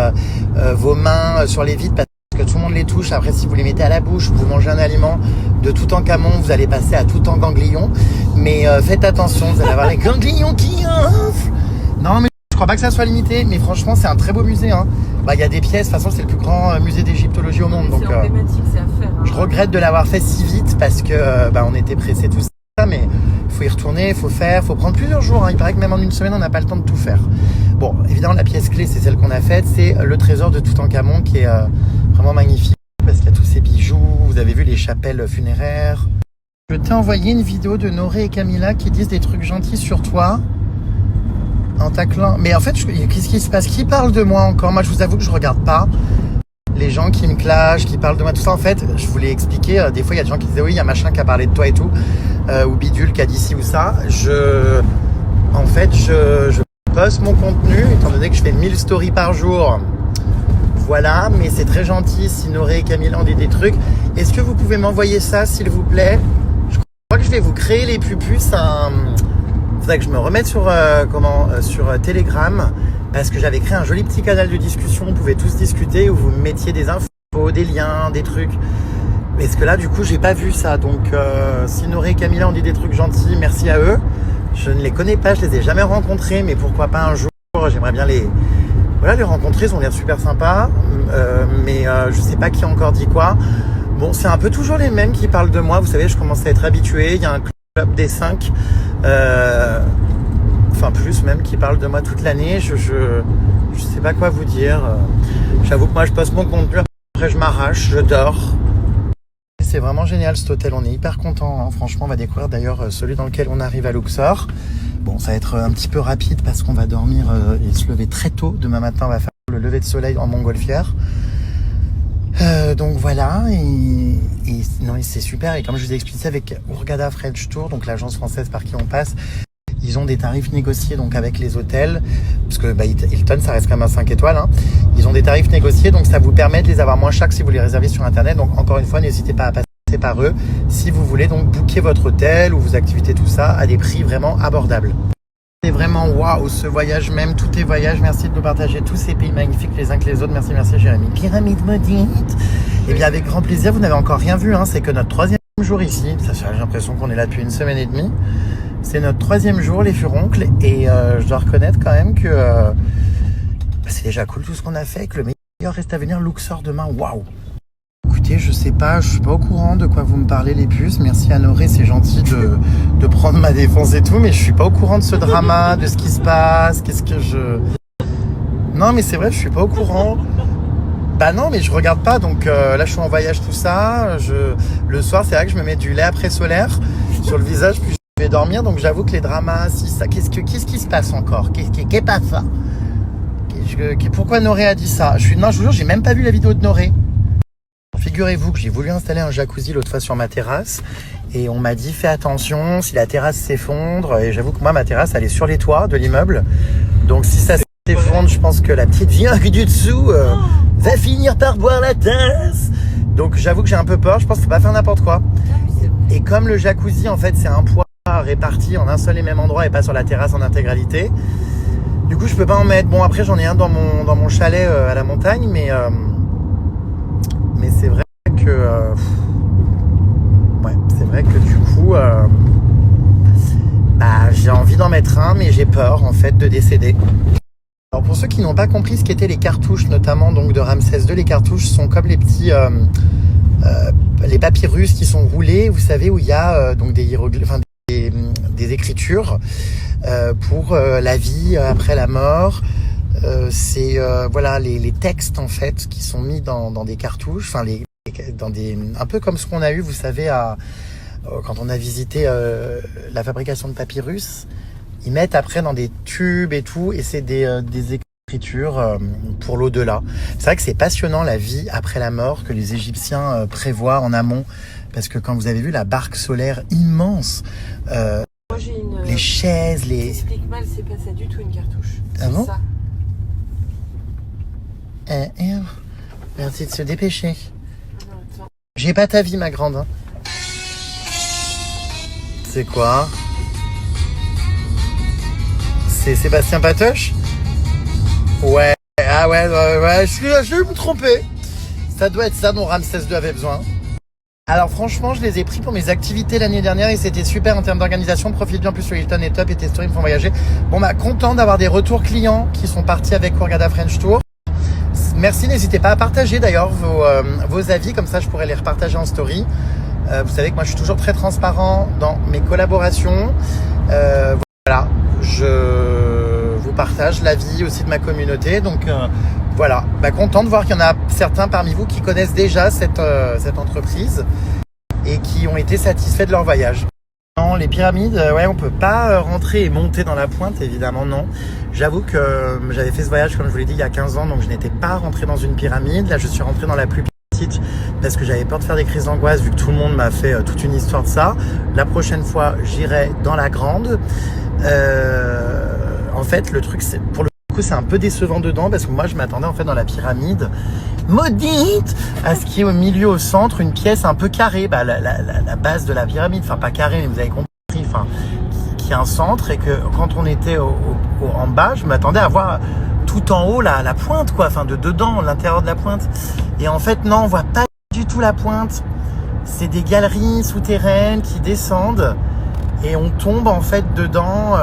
vos mains sur les vitres parce que tout le monde les touche. Après, si vous les mettez à la bouche ou vous mangez un aliment de Toutankhamon, vous allez passer à Toutankganglion. Mais faites attention, vous allez avoir les ganglions qui enflent. Non, mais je crois pas que ça soit limité. Mais franchement, c'est un très beau musée. Hein. Il y a des pièces. De toute façon, c'est le plus grand musée d'égyptologie au monde. Donc, c'est emblématique, c'est à faire. Hein. Je regrette de l'avoir fait si vite parce que on était pressés tous. Mais il faut y retourner, il faut prendre plusieurs jours. Hein. Il paraît que même en une semaine, on n'a pas le temps de tout faire. Bon, évidemment, la pièce clé, c'est celle qu'on a faite. C'est le trésor de Toutankhamon qui est vraiment magnifique. Parce qu'il y a tous ces bijoux. Vous avez vu les chapelles funéraires. Je t'ai envoyé une vidéo de Noré et Camilla qui disent des trucs gentils sur toi. En taclant. Mais en fait, qu'est-ce qui se passe? Qui parle de moi encore? Moi, je vous avoue que je regarde pas. Les gens qui me clashent, qui parlent de moi, tout ça, en fait, je voulais expliquer. Des fois, il y a des gens qui disaient oui, il y a machin qui a parlé de toi et tout. Ou bidule qui a dit ci ou ça. Je poste mon contenu, étant donné que je fais 1000 stories par jour. Voilà, mais c'est très gentil si Noré et Camille ont dit des trucs. Est-ce que vous pouvez m'envoyer ça, s'il vous plaît? Je crois que je vais vous créer les pupus. Il faudrait que je me remette sur Telegram, parce que j'avais créé un joli petit canal de discussion. On pouvait tous discuter, où vous mettiez des infos, des liens, des trucs. Parce que là, du coup, j'ai pas vu ça. Donc, si Noré et Camilla ont dit des trucs gentils, merci à eux. Je ne les connais pas, je les ai jamais rencontrés, mais pourquoi pas un jour, j'aimerais bien les rencontrer. Ils ont l'air super sympas, mais je sais pas qui a encore dit quoi. Bon, c'est un peu toujours les mêmes qui parlent de moi. Vous savez, je commence à être habitué. Il y a un club des 5, enfin plus même, qui parle de moi toute l'année. Je sais pas quoi vous dire. J'avoue que moi, je poste mon contenu. Après, je m'arrache, je dors. C'est vraiment génial cet hôtel. On est hyper content. Hein. Franchement, on va découvrir d'ailleurs celui dans lequel on arrive à Luxor. Bon, ça va être un petit peu rapide parce qu'on va dormir et se lever très tôt. Demain matin, on va faire le lever de soleil en montgolfière. Donc voilà, et c'est super. Et comme je vous ai expliqué avec Hurghada French Tour, donc l'agence française par qui on passe, ils ont des tarifs négociés donc avec les hôtels, parce que Hilton ça reste quand même un 5 étoiles. Hein. Ils ont des tarifs négociés, donc ça vous permet de les avoir moins chers que si vous les réservez sur internet. Donc encore une fois, n'hésitez pas à passer par eux si vous voulez donc booker votre hôtel ou vos activités, tout ça, à des prix vraiment abordables. C'est vraiment waouh ce voyage, même tous tes voyages. Merci de nous partager tous ces pays magnifiques les uns que les autres. Merci Jérémy. Pyramide maudite. Et bien avec grand plaisir, vous n'avez encore rien vu, hein. C'est que notre 3e jour ici. Ça, j'ai l'impression qu'on est là depuis 1 semaine et demie. C'est notre 3e jour les furoncles. Et je dois reconnaître quand même que c'est déjà cool tout ce qu'on a fait. Que le meilleur reste à venir. Luxor demain, waouh. Écoutez, je sais pas, je suis pas au courant de quoi vous me parlez les puces. Merci à Noré, c'est gentil de prendre ma défense et tout, mais je suis pas au courant de ce drama, de ce qui se passe, Non mais c'est vrai, je suis pas au courant. Bah non, mais je regarde pas, donc là je suis en voyage tout ça. Le soir, c'est vrai que je me mets du lait après solaire sur le visage, puis je vais dormir, donc j'avoue que les dramas, si ça, qu'est-ce qui se passe encore? Qu'est-ce pas ça? Pourquoi Noré a dit ça? Non, je vous jure, j'ai même pas vu la vidéo de Noré. Figurez-vous que j'ai voulu installer un jacuzzi l'autre fois sur ma terrasse et on m'a dit fais attention si la terrasse s'effondre, et j'avoue que moi ma terrasse elle est sur les toits de l'immeuble, donc si ça s'effondre je pense que la petite vierge du dessous va finir par boire la tasse, donc j'avoue que j'ai un peu peur, je pense qu'il faut pas faire n'importe quoi. Et comme le jacuzzi en fait c'est un poids réparti en un seul et même endroit et pas sur la terrasse en intégralité, du coup je peux pas en mettre. Bon après j'en ai un dans mon chalet à la montagne, mais c'est vrai que du coup j'ai envie d'en mettre un, mais j'ai peur en fait de décéder. Alors pour ceux qui n'ont pas compris ce qu'étaient les cartouches, notamment donc de Ramsès II, les cartouches sont comme les petits les papyrus qui sont roulés, vous savez, où il y a donc des hiéroglyphes, enfin des écritures pour la vie après la mort. C'est voilà les textes en fait qui sont mis dans des cartouches, enfin un peu comme ce qu'on a eu, vous savez, quand on a visité la fabrication de papyrus, ils mettent après dans des tubes et tout, et c'est des écritures pour l'au-delà. C'est vrai que c'est passionnant la vie après la mort que les Égyptiens prévoient en amont, parce que quand vous avez vu la barque solaire immense, moi j'ai les chaises, J'explique mal, c'est pas ça du tout une cartouche. Ah bon? Ça. Merci de se dépêcher. Non, attends. J'ai pas ta vie, ma grande. Hein. C'est quoi? C'est Sébastien Patoche? Ouais. Ah ouais, je vais me tromper. Ça doit être ça dont Ramsès II avait besoin. Alors franchement, je les ai pris pour mes activités l'année dernière et c'était super en termes d'organisation. Profite bien, plus sur Hilton est top et tes stories me font voyager. Bon content d'avoir des retours clients qui sont partis avec Hurghada French Tour. Merci, n'hésitez pas à partager d'ailleurs vos avis, comme ça je pourrais les repartager en story. Vous savez que moi je suis toujours très transparent dans mes collaborations. Voilà, je vous partage l'avis aussi de ma communauté. Donc voilà, content de voir qu'il y en a certains parmi vous qui connaissent déjà cette entreprise et qui ont été satisfaits de leur voyage. Non, les pyramides, ouais, on peut pas rentrer et monter dans la pointe, évidemment non. J'avoue que j'avais fait ce voyage, comme je vous l'ai dit, il y a 15 ans, donc je n'étais pas rentré dans une pyramide. Là, je suis rentré dans la plus petite parce que j'avais peur de faire des crises d'angoisse, vu que tout le monde m'a fait toute une histoire de ça. La prochaine fois, j'irai dans la grande. En fait, le truc, c'est pour le coup, c'est un peu décevant dedans parce que moi, je m'attendais en fait dans la pyramide maudite à ce qui est au milieu, au centre, une pièce un peu carrée, la base de la pyramide, enfin pas carrée, mais vous avez compris, enfin qui a un centre, et que quand on était en bas, je m'attendais à voir tout en haut la pointe, quoi, enfin de dedans, l'intérieur de la pointe. Et en fait, non, on voit pas du tout la pointe. C'est des galeries souterraines qui descendent et on tombe en fait dedans.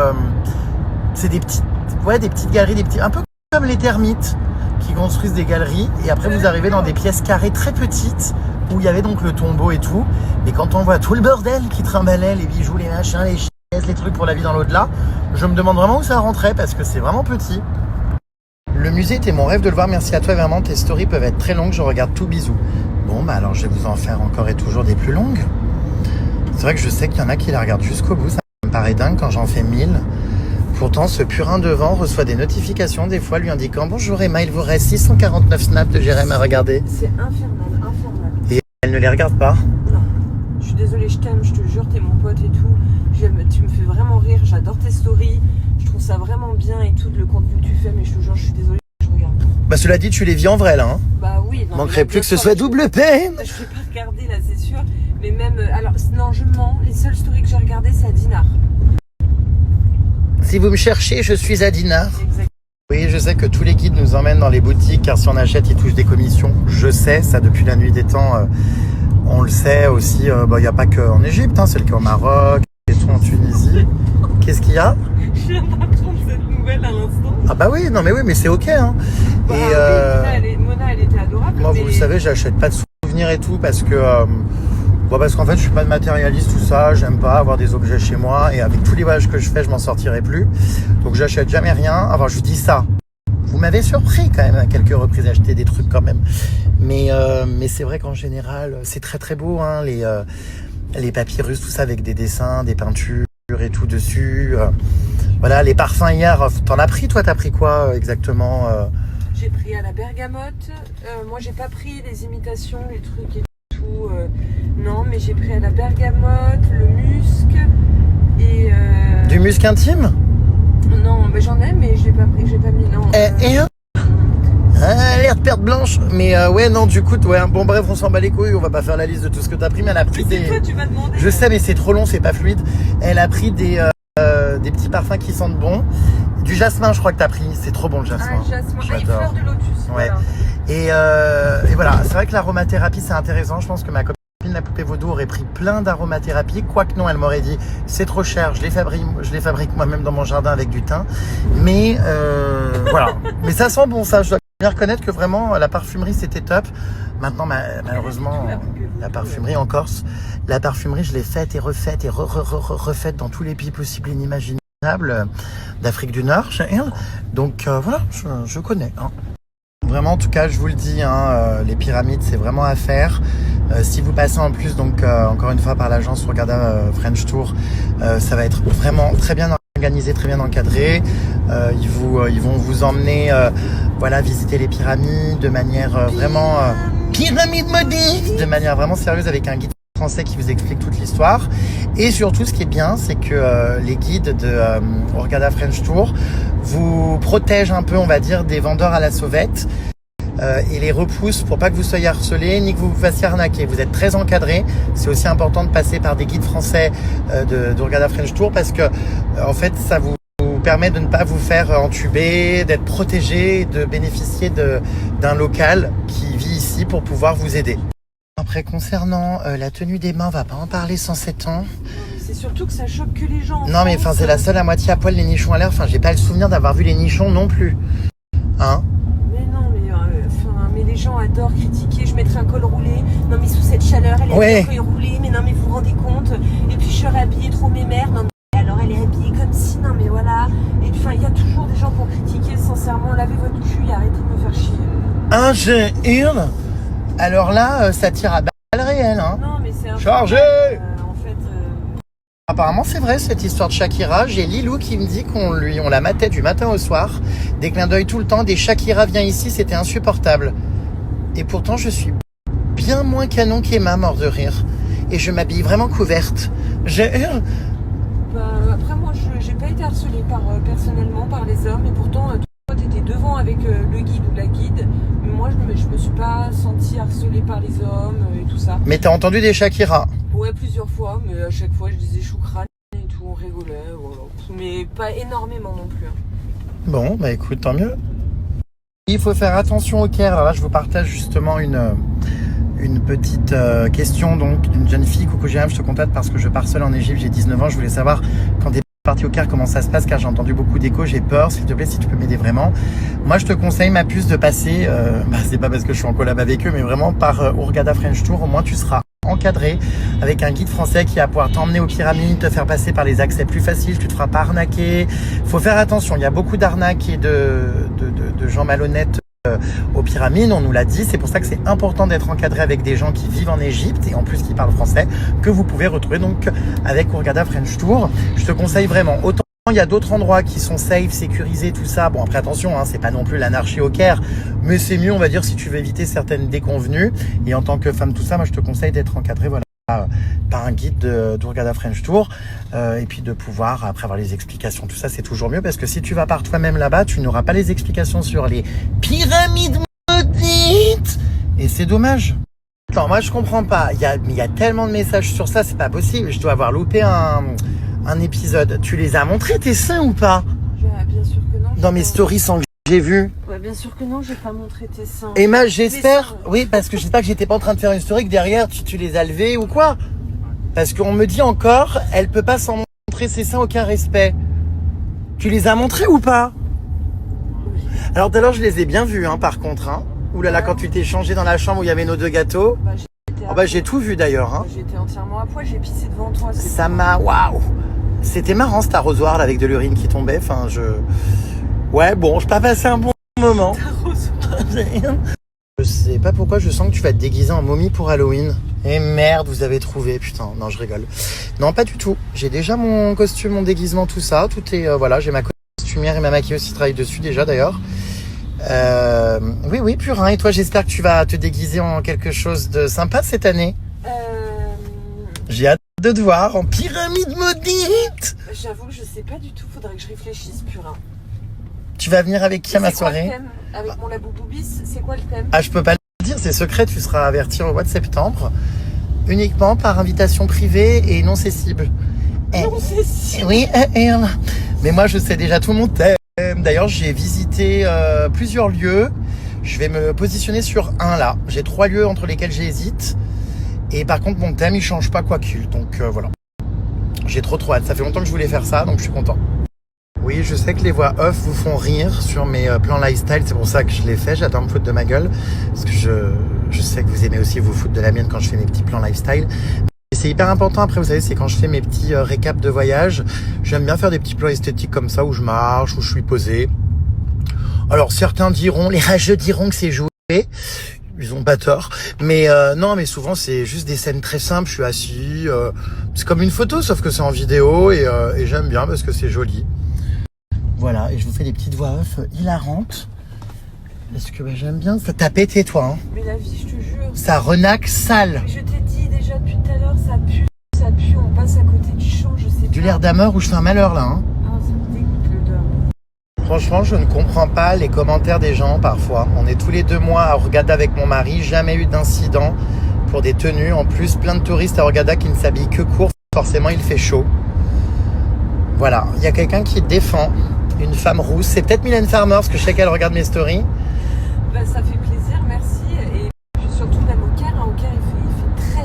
C'est des petites galeries, un peu comme les termites qui construisent des galeries, et après vous arrivez dans des pièces carrées très petites où il y avait donc le tombeau et tout. Mais quand on voit tout le bordel qui trimballait, les bijoux, les machins, les chaises, les trucs pour la vie dans l'au-delà, je me demande vraiment où ça rentrait parce que c'est vraiment petit. Le musée était mon rêve de le voir, merci à toi, vraiment, tes stories peuvent être très longues, je regarde tout, bisous. Bon, bah alors je vais vous en faire encore et toujours des plus longues. C'est vrai que je sais qu'il y en a qui la regardent jusqu'au bout, ça me paraît dingue quand j'en fais 1000. Pourtant, ce purin devant reçoit des notifications, des fois lui indiquant « Bonjour Emma, il vous reste 649 snaps de Jérém à regarder. » C'est infernal, infernal. Et elle ne les regarde pas. Non, je suis désolée, je t'aime, je te jure, t'es mon pote et tout. Tu me fais vraiment rire, j'adore tes stories. Je trouve ça vraiment bien et tout, le contenu que tu fais, mais je te jure, je suis désolée, je regarde. Bah cela dit, tu les vis en vrai là, hein. Bah oui. Non, manquerait plus que ce soit double peine. Je vais pas regarder là, c'est sûr. Mais même, alors non, je mens, les seules stories que j'ai regardées, c'est à Dinard. Si vous me cherchez, je suis à Dinard. Exactement. Oui, je sais que tous les guides nous emmènent dans les boutiques, car si on achète, ils touchent des commissions. Je sais, ça depuis la nuit des temps, on le sait aussi. Il n'y a pas qu'en Égypte, hein, c'est le cas au Maroc, et tout en Tunisie. Qu'est-ce qu'il y a? Je viens d'apprendre cette nouvelle à l'instant. Ah bah oui, non mais oui, mais c'est ok. Hein. Bah, et oui, Mona, elle était adorable. moi, mais... vous le savez, j'achète pas de souvenirs et tout parce que... parce qu'en fait, je suis pas de matérialiste, tout ça. J'aime pas avoir des objets chez moi. Et avec tous les voyages que je fais, je m'en sortirai plus. Donc, j'achète jamais rien. Alors, je dis ça. Vous m'avez surpris quand même à quelques reprises d'acheter des trucs quand même. Mais c'est vrai qu'en général, c'est très très beau, hein, les papyrus, tout ça avec des dessins, des peintures et tout dessus. Voilà, les parfums hier. T'en as pris, toi? T'as pris quoi exactement? J'ai pris à la bergamote. Moi, j'ai pas pris les imitations, les trucs et tout. Non, mais j'ai pris à la bergamote, le musc et... Du musc intime? Non, mais j'en ai, mais je l'ai pas pris, j'ai pas mis, non. L'air de perte blanche. Mais ouais, non, du coup, ouais, bon bref, on s'en bat les couilles, on va pas faire la liste de tout ce que t'as pris, mais elle a pris des... Toi, tu m'as demandé. Je sais, mais c'est trop long, c'est pas fluide. Elle a pris des petits parfums qui sentent bon. Du jasmin, je crois que t'as pris, c'est trop bon le jasmin. Ah, jasmin, et J'adore. fleur de lotus. Ouais. Voilà. Et voilà, c'est vrai que l'aromathérapie c'est intéressant. Je pense que ma copine la poupée vaudou aurait pris plein d'aromathérapie, quoique non, elle m'aurait dit c'est trop cher, je les fabrique moi-même dans mon jardin avec du thym. Mais voilà, mais ça sent bon, ça. Je dois bien reconnaître que vraiment la parfumerie c'était top. Maintenant malheureusement la parfumerie en Corse, la parfumerie je l'ai faite et refaite et refaite dans tous les pays possibles et inimaginables d'Afrique du Nord. Donc voilà, je connais. Hein. Vraiment, en tout cas, je vous le dis, hein, les pyramides, c'est vraiment à faire. Si vous passez en plus, donc encore une fois, par l'agence Hurghada French Tour, ça va être vraiment très bien organisé, très bien encadré. Ils vont vous emmener, voilà, visiter les pyramides de manière vraiment pyramide maudite, de manière vraiment sérieuse avec un guide français qui vous explique toute l'histoire. Et surtout, ce qui est bien, c'est que les guides de Hurghada French Tour vous protègent un peu, on va dire, des vendeurs à la sauvette et les repoussent pour pas que vous soyez harcelés ni que vous vous fassiez arnaquer. Vous êtes très encadré. C'est aussi important de passer par des guides français de Hurghada French Tour parce que en fait, ça vous permet de ne pas vous faire entuber, d'être protégé, de bénéficier d'un local qui vit ici pour pouvoir vous aider. Après, concernant la tenue des mains, on va pas en parler sans 7 ans. C'est surtout que ça choque que les gens. Non, mais enfin, c'est la seule à moitié à poil, les nichons à l'air. Enfin, j'ai pas le souvenir d'avoir vu les nichons non plus. Hein? Mais non, mais les gens adorent critiquer. Je mettrai un col roulé. Non, mais sous cette chaleur, elle est un col roulé. Mais non, mais vous vous rendez compte? Et puis, je serais habillée trop mémère. Non, mais alors, elle est habillée comme si. Non, mais voilà. Et puis, il y a toujours des gens pour critiquer. Sincèrement, lavez votre cul et arrêtez de me faire chier. Un j'ai une. Alors là, ça tire à balles réelles. Hein. Non, mais c'est un Chargé en fait, Apparemment, c'est vrai cette histoire de Shakira. J'ai Lilou qui me dit qu'on la matait du matin au soir. Des clins d'œil tout le temps. Des Shakira vient ici, c'était insupportable. Et pourtant, je suis bien moins canon qu'Emma, mort de rire. Et je m'habille vraiment couverte. Après, moi, j'ai pas été harcelée personnellement par les hommes. Et pourtant, toi, t'étais devant avec le guide ou la guide. Mais moi, je me suis pas sentie harcelée par les hommes et tout ça. Mais t'as entendu des Shakira? Ouais, plusieurs fois. Mais à chaque fois, je disais choukran et tout. On rigolait. Voilà. Mais pas énormément non plus. Hein. Bon, bah écoute, tant mieux. Il faut faire attention au Caire. Alors là, je vous partage justement une petite question donc d'une jeune fille. Coucou Jérém, je te contacte parce que je pars seule en Égypte, j'ai 19 ans. Je voulais savoir quand des partie au Caire, comment ça se passe, car j'ai entendu beaucoup d'échos, j'ai peur, s'il te plaît, si tu peux m'aider vraiment. Moi, je te conseille, ma puce, de passer, c'est pas parce que je suis en collab avec eux, mais vraiment par Hurghada French Tour. Au moins, tu seras encadré avec un guide français qui va pouvoir t'emmener aux pyramides, te faire passer par les accès plus faciles, tu te feras pas arnaquer. Faut faire attention, il y a beaucoup d'arnaques et de gens malhonnêtes aux pyramides, on nous l'a dit. C'est pour ça que c'est important d'être encadré avec des gens qui vivent en Égypte et en plus qui parlent français, que vous pouvez retrouver donc avec Hurghada French Tour. Je te conseille vraiment. Autant il y a d'autres endroits qui sont safe, sécurisés, tout ça. Bon, après attention, hein, c'est pas non plus l'anarchie au Caire, mais c'est mieux, on va dire, si tu veux éviter certaines déconvenues. Et en tant que femme, tout ça, moi je te conseille d'être encadré, voilà, par un guide d'Hurghada French Tour, et puis de pouvoir après avoir les explications, tout ça c'est toujours mieux, parce que si tu vas par toi-même là-bas, tu n'auras pas les explications sur les pyramides maudites, et c'est dommage. Attends, moi je comprends pas, il y a tellement de messages sur ça, c'est pas possible, je dois avoir loupé un épisode. Tu les as montrés tes seins ou pas? Bien sûr que non. Dans mes stories sans que j'ai vu. Ouais, bien sûr que non, j'ai pas montré tes seins. Emma, j'espère, oui, parce que j'espère que j'étais pas en train de faire une story que derrière tu les as levés ou quoi. Parce qu'on me dit encore, elle peut pas s'en montrer ses seins, aucun respect. Tu les as montrés ou pas? Alors tout à l'heure je les ai bien vus, hein, par contre. Hein. Ouh là là, quand tu t'es changé dans la chambre où il y avait nos 2 gâteaux. J'ai tout vu d'ailleurs. Hein. J'étais entièrement à poil, j'ai pissé devant toi. Ça m'a, waouh. C'était marrant cet arrosoir là avec de l'urine qui tombait. Enfin, ouais, bon, je peux pas passer un bon moment. Je sais pas pourquoi je sens que tu vas te déguiser en momie pour Halloween. Et merde, vous avez trouvé, putain, non, je rigole. Non, pas du tout. J'ai déjà mon costume, mon déguisement, tout ça. Tout est, voilà, j'ai ma costumière et ma maquilleuse qui travaillent dessus déjà d'ailleurs. Oui, purin. Et toi, j'espère que tu vas te déguiser en quelque chose de sympa cette année. J'ai hâte de te voir en pyramide maudite. J'avoue que je sais pas du tout, faudrait que je réfléchisse, purin. Tu vas venir avec qui à ma soirée? C'est quoi le thème? Avec mon labouboubis, c'est quoi le thème? Ah, je peux pas le dire, c'est secret, tu seras averti au mois de septembre. Uniquement par invitation privée et non cessible. Non cessible? Oui, mais moi je sais déjà tout mon thème. D'ailleurs, j'ai visité plusieurs lieux. Je vais me positionner sur un là. J'ai 3 lieux entre lesquels j'hésite. Et par contre, mon thème, il change pas quoi qu'il. Donc voilà. J'ai trop hâte. Ça fait longtemps que je voulais faire ça, donc je suis content. Oui, je sais que les voix off vous font rire sur mes plans lifestyle. C'est pour ça que je l'ai fait. J'adore me foutre de ma gueule. Parce que je sais que vous aimez aussi vous foutre de la mienne quand je fais mes petits plans lifestyle. Et c'est hyper important. Après, vous savez, c'est quand je fais mes petits récaps de voyage. J'aime bien faire des petits plans esthétiques comme ça où je marche, où je suis posé. Alors, certains diront, les rageux diront que c'est joué. Ils ont pas tort. Mais non, mais souvent, c'est juste des scènes très simples. Je suis assis. C'est comme une photo, sauf que c'est en vidéo. Et j'aime bien parce que c'est joli. Voilà, et je vous fais des petites voix off hilarantes. Parce que j'aime bien. Ça t'a pété, toi. Hein. Mais la vie, je te jure. Ça renaque sale. Mais je t'ai dit déjà depuis tout à l'heure, ça pue, on passe à côté du champ, je sais pas. Du l'air d'ameur où je fais un malheur, là. Hein. Ah, ça me dégoûte l'odeur. Franchement, je ne comprends pas les commentaires des gens, parfois. On est tous les 2 mois à Hurghada avec mon mari. Jamais eu d'incident pour des tenues. En plus, plein de touristes à Hurghada qui ne s'habillent que court. Forcément, il fait chaud. Voilà, il y a quelqu'un qui défend une femme rousse. C'est peut-être Mylène Farmer, parce que je sais qu'elle regarde mes stories. Bah, ça fait plaisir, merci. Et puis surtout même au Caire, au Caire il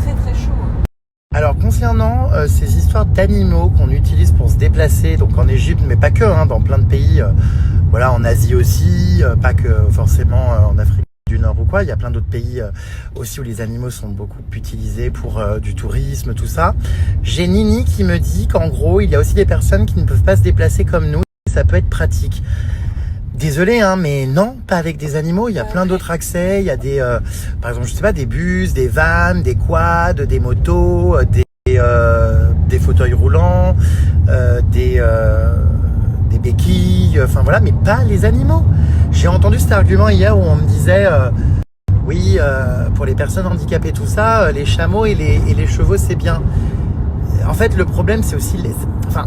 fait très chaud. Alors concernant ces histoires d'animaux qu'on utilise pour se déplacer, donc en Égypte, mais pas que, hein, dans plein de pays, voilà, en Asie aussi, pas que forcément en Afrique du Nord ou quoi, il y a plein d'autres pays aussi où les animaux sont beaucoup utilisés pour du tourisme, tout ça. J'ai Nini qui me dit qu'en gros, il y a aussi des personnes qui ne peuvent pas se déplacer comme nous, et ça peut être pratique. Désolé, hein, mais non, pas avec des animaux. Il y a plein d'autres accès. Il y a des, par exemple, je sais pas, des bus, des vannes, des quads, des motos, des fauteuils roulants, des béquilles. Enfin voilà, mais pas les animaux. J'ai entendu cet argument hier où on me disait, oui, pour les personnes handicapées, tout ça, les chameaux et les chevaux, c'est bien. En fait, le problème, c'est aussi,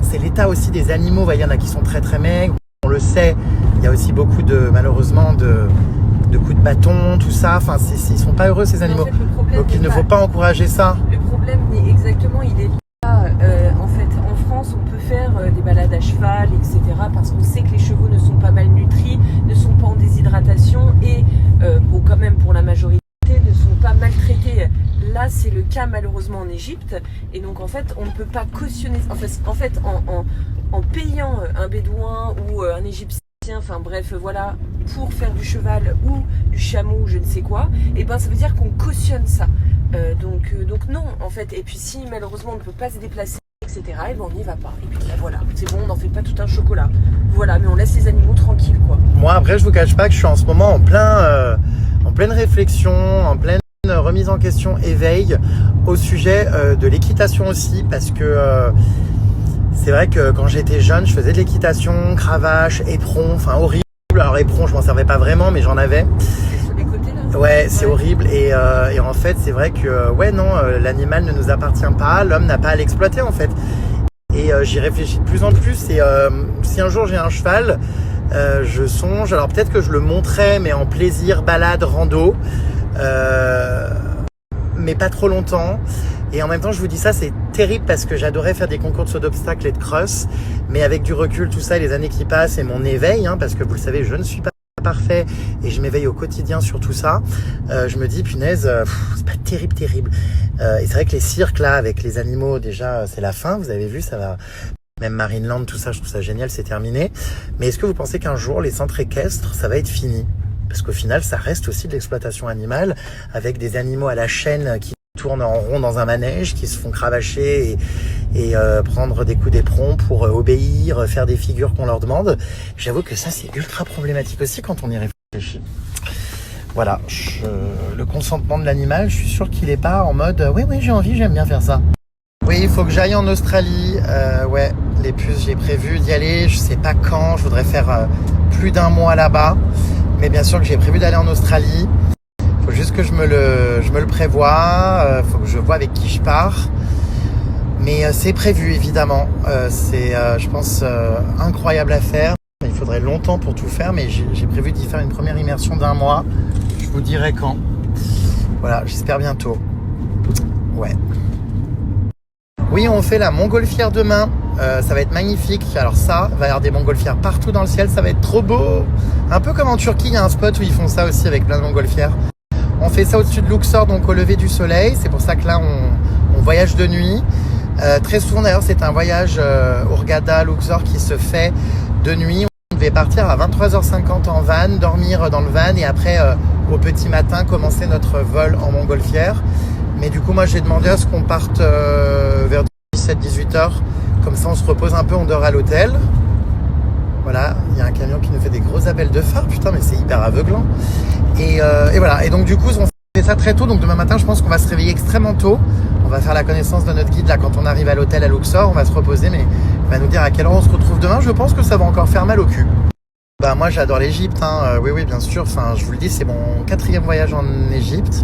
c'est l'état aussi des animaux. Vous voyez, il y en a qui sont très très maigres. On le sait, il y a aussi beaucoup malheureusement de coups de bâton, tout ça. Enfin, ils sont pas heureux ces animaux. En fait, donc il ne faut pas encourager ça. Le problème, exactement, il est là. En fait, en France, on peut faire des balades à cheval, etc. Parce qu'on sait que les chevaux ne sont pas malnutris, ne sont pas en déshydratation et, quand même pour la majorité, ne sont pas maltraités. Là, c'est le cas malheureusement en Égypte. Et donc en fait, on ne peut pas cautionner. En fait, en payant un bédouin ou un Égyptien, enfin bref, voilà, pour faire du cheval ou du chameau, je ne sais quoi, et ben ça veut dire qu'on cautionne ça. Donc non, en fait. Et puis si malheureusement on ne peut pas se déplacer, etc., et ben on n'y va pas. Et puis là, voilà, c'est bon, on n'en fait pas tout un chocolat. Voilà, mais on laisse les animaux tranquilles, quoi. Moi, après, je vous cache pas que je suis en ce moment en pleine réflexion, en pleine remise en question, éveil au sujet de l'équitation aussi, parce que c'est vrai que quand j'étais jeune, je faisais de l'équitation, cravache, éperon, enfin horrible. Alors éperon, je m'en servais pas vraiment, mais j'en avais. Sur les côtés là. Ouais, c'est horrible. Et en fait, c'est vrai que l'animal ne nous appartient pas, l'homme n'a pas à l'exploiter en fait. Et j'y réfléchis de plus en plus. Et si un jour j'ai un cheval, je songe. Alors peut-être que je le monterai, mais en plaisir, balade, rando, mais pas trop longtemps. Et en même temps, je vous dis ça, c'est terrible parce que j'adorais faire des concours de saut d'obstacles et de cross, mais avec du recul, tout ça, et les années qui passent et mon éveil, parce que vous le savez, je ne suis pas parfait et je m'éveille au quotidien sur tout ça, je me dis, punaise, c'est pas terrible. Et c'est vrai que les cirques là, avec les animaux, déjà, c'est la fin, vous avez vu, ça va. Même Marineland, tout ça, je trouve ça génial, c'est terminé. Mais est-ce que vous pensez qu'un jour, les centres équestres, ça va être fini? Parce qu'au final, ça reste aussi de l'exploitation animale, avec des animaux à la chaîne qui tournent en rond dans un manège, qui se font cravacher et prendre des coups d'éperon pour obéir, faire des figures qu'on leur demande. J'avoue que ça, c'est ultra problématique aussi quand on y réfléchit. Voilà, le consentement de l'animal, je suis sûr qu'il n'est pas en mode « oui, j'ai envie, j'aime bien faire ça ». Oui, il faut que j'aille en Australie. Ouais, les puces, j'ai prévu d'y aller. Je sais pas quand. Je voudrais faire plus d'un mois là-bas. Mais bien sûr que j'ai prévu d'aller en Australie. Il faut juste que je me le prévoie. Faut que je vois avec qui je pars. Mais c'est prévu, évidemment. C'est, je pense, incroyable à faire. Il faudrait longtemps pour tout faire. Mais j'ai prévu d'y faire une première immersion d'un mois. Je vous dirai quand. Voilà, j'espère bientôt. Ouais. Oui, on fait la montgolfière demain. Ça va être magnifique. Alors ça, il va y avoir des montgolfières partout dans le ciel. Ça va être trop beau. Un peu comme en Turquie, il y a un spot où ils font ça aussi avec plein de montgolfières. On fait ça au-dessus de Luxor, donc au lever du soleil. C'est pour ça que là, on voyage de nuit. Très souvent d'ailleurs, c'est un voyage Hurghada, Luxor qui se fait de nuit. On devait partir à 23h50 en van, dormir dans le van et après, au petit matin, commencer notre vol en montgolfière. Mais du coup, moi, j'ai demandé à ce qu'on parte vers 17-18h. Comme ça, on se repose un peu, on dort à l'hôtel. Voilà, il y a un camion qui nous fait des gros appels de phare. Putain, mais c'est hyper aveuglant. Et voilà. Et donc, du coup, on fait ça très tôt. Donc, demain matin, je pense qu'on va se réveiller extrêmement tôt. On va faire la connaissance de notre guide là quand on arrive à l'hôtel à Luxor. On va se reposer, mais il va nous dire à quelle heure on se retrouve demain. Je pense que ça va encore faire mal au cul. Bah, moi, j'adore l'Égypte. Oui, bien sûr. Enfin, je vous le dis, c'est mon 4e voyage en Égypte.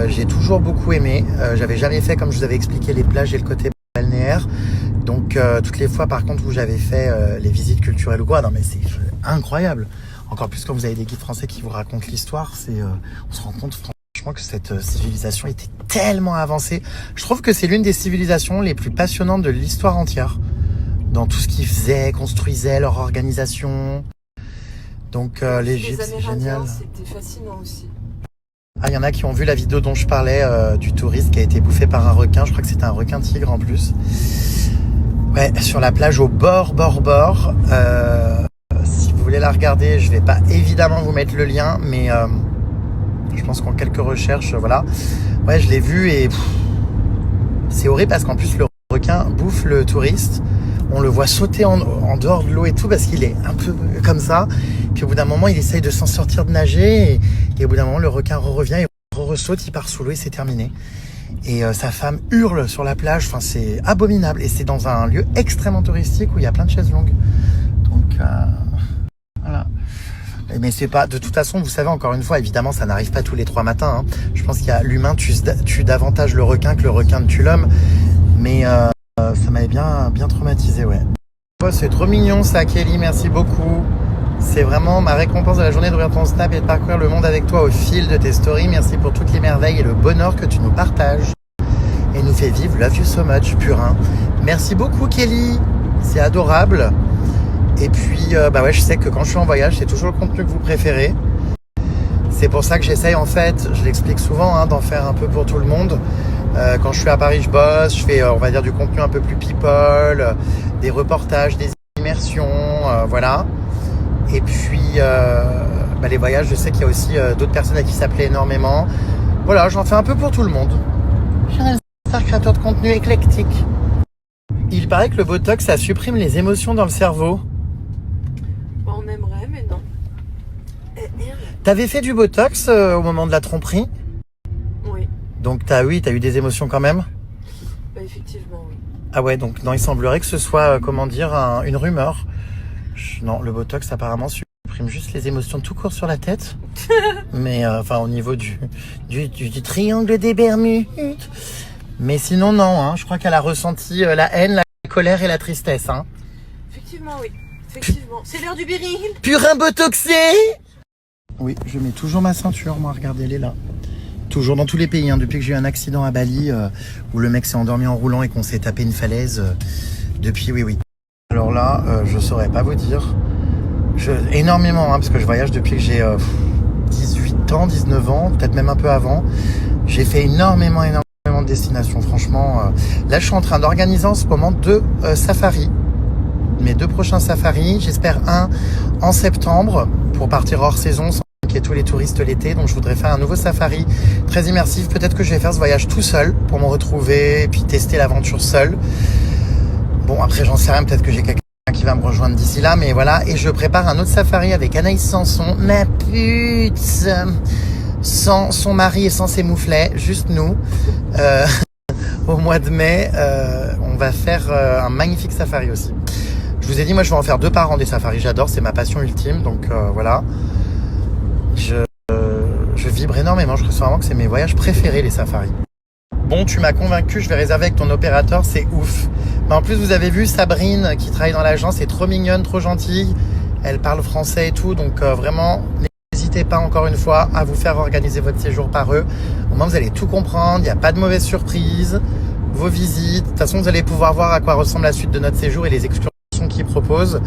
J'ai toujours beaucoup aimé. J'avais jamais fait, comme je vous avais expliqué, les plages et le côté balnéaire. Donc toutes les fois par contre où j'avais fait les visites culturelles ou quoi, non mais c'est incroyable. Encore plus quand vous avez des guides français qui vous racontent l'histoire, on se rend compte franchement que cette civilisation était tellement avancée. Je trouve que c'est l'une des civilisations les plus passionnantes de l'histoire entière. Dans tout ce qu'ils faisaient, construisaient, leur organisation. Donc l'Égypte, c'est génial. C'était fascinant aussi. Ah, il y en a qui ont vu la vidéo dont je parlais du touriste qui a été bouffé par un requin. Je crois que c'était un requin tigre en plus. Ouais, sur la plage au bord. Si vous voulez la regarder, je vais pas évidemment vous mettre le lien, mais je pense qu'en quelques recherches, voilà. Ouais, je l'ai vu et c'est horrible parce qu'en plus le requin bouffe le touriste. On le voit sauter en dehors de l'eau et tout parce qu'il est un peu comme ça. Puis au bout d'un moment, il essaye de s'en sortir de nager. Et au bout d'un moment, le requin revient et re-saute, il part sous l'eau et c'est terminé. Et sa femme hurle sur la plage. Enfin, c'est abominable. Et c'est dans un lieu extrêmement touristique où il y a plein de chaises longues. Donc, voilà. Mais c'est pas... De toute façon, vous savez, encore une fois, évidemment, ça n'arrive pas tous les 3 matins. Je pense qu'il y a l'humain tue davantage le requin que le requin ne tue l'homme. Mais... ça m'avait bien traumatisé, ouais. Oh, c'est trop mignon ça, Kelly, merci beaucoup. C'est vraiment ma récompense de la journée d'ouvrir ton Snap et de parcourir le monde avec toi au fil de tes stories. Merci pour toutes les merveilles et le bonheur que tu nous partages et nous fais vivre. Love you so much, purin. Merci beaucoup, Kelly. C'est adorable. Et puis, ouais, je sais que quand je suis en voyage, c'est toujours le contenu que vous préférez. C'est pour ça que j'essaye en fait, je l'explique souvent, d'en faire un peu pour tout le monde. Quand je suis à Paris, je bosse, je fais on va dire du contenu un peu plus people, des reportages, des immersions, voilà. Et puis les voyages, je sais qu'il y a aussi d'autres personnes à qui ça plaît énormément. Voilà, j'en fais un peu pour tout le monde. Je suis un star créateur de contenu éclectique. Il paraît que le Botox, ça supprime les émotions dans le cerveau. On aimerait, mais non. T'avais fait du Botox au moment de la tromperie? Oui. Donc t'as eu des émotions quand même? Effectivement, oui. Ah ouais, donc non, il semblerait que ce soit, une rumeur. Non, le Botox apparemment supprime juste les émotions tout court sur la tête. Mais au niveau du triangle des Bermudes. Mais sinon, non, je crois qu'elle a ressenti la haine, la colère et la tristesse. Effectivement, oui. Effectivement. C'est l'heure du Beryl. Purin botoxé! Oui, je mets toujours ma ceinture, moi, regardez-les là. Toujours dans tous les pays, depuis que j'ai eu un accident à Bali, où le mec s'est endormi en roulant et qu'on s'est tapé une falaise. Depuis, oui. Alors là, je saurais pas vous dire. Énormément, parce que je voyage depuis que j'ai 18 ans, 19 ans, peut-être même un peu avant. J'ai fait énormément de destinations, franchement. Là, je suis en train d'organiser en ce moment 2 safaris. Mes 2 prochains safaris, j'espère un en septembre pour partir hors saison sans qu'il y ait tous les touristes l'été. Donc je voudrais faire un nouveau safari très immersif. Peut-être que je vais faire ce voyage tout seul pour me retrouver et puis tester l'aventure seul. Bon, après j'en sais rien, peut-être que j'ai quelqu'un qui va me rejoindre d'ici là, mais voilà. Et je prépare un autre safari avec Anaïs Sanson, ma pute, sans son mari et sans ses mouflets, juste nous. Au mois de mai, on va faire un magnifique safari aussi. Je vous ai dit, moi je vais en faire 2 par an des safaris, j'adore, c'est ma passion ultime, donc voilà. Je vibre énormément, je trouve vraiment que c'est mes voyages préférés, les safaris. Bon, tu m'as convaincu, je vais réserver avec ton opérateur, c'est ouf. Mais en plus, vous avez vu Sabrine qui travaille dans l'agence, c'est trop mignonne, trop gentille. Elle parle français et tout, donc vraiment, n'hésitez pas encore une fois à vous faire organiser votre séjour par eux. Au moins, vous allez tout comprendre, il n'y a pas de mauvaise surprise. Vos visites, de toute façon, vous allez pouvoir voir à quoi ressemble la suite de notre séjour et les excursions qu'ils proposent.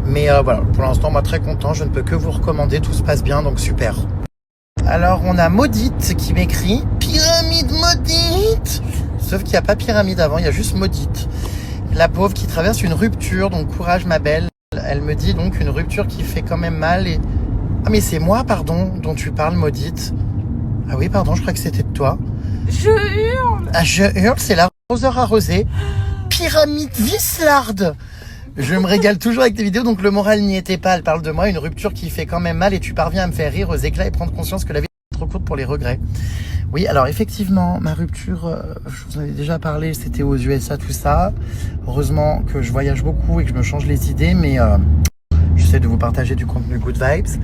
Mais voilà, pour l'instant, moi très content, je ne peux que vous recommander, tout se passe bien, donc super. Alors, on a Maudite qui m'écrit « Pyramide maudite !» Sauf qu'il n'y a pas pyramide avant, il y a juste Maudite. La pauvre qui traverse une rupture, donc courage ma belle. Elle me dit donc une rupture qui fait quand même mal et... Ah mais c'est moi, pardon, dont tu parles, Maudite. Ah oui, pardon, je crois que c'était de toi. Je hurle. Ah, je hurle, c'est l'arroseur arrosé. Pyramide Vislarde. Je me régale toujours avec tes vidéos, donc le moral n'y était pas. Elle parle de moi, une rupture qui fait quand même mal et tu parviens à me faire rire aux éclats et prendre conscience que la vie est trop courte pour les regrets. Oui, alors effectivement, ma rupture, je vous en avais déjà parlé, c'était aux USA, tout ça. Heureusement que je voyage beaucoup et que je me change les idées, mais j'essaie de vous partager du contenu good vibes.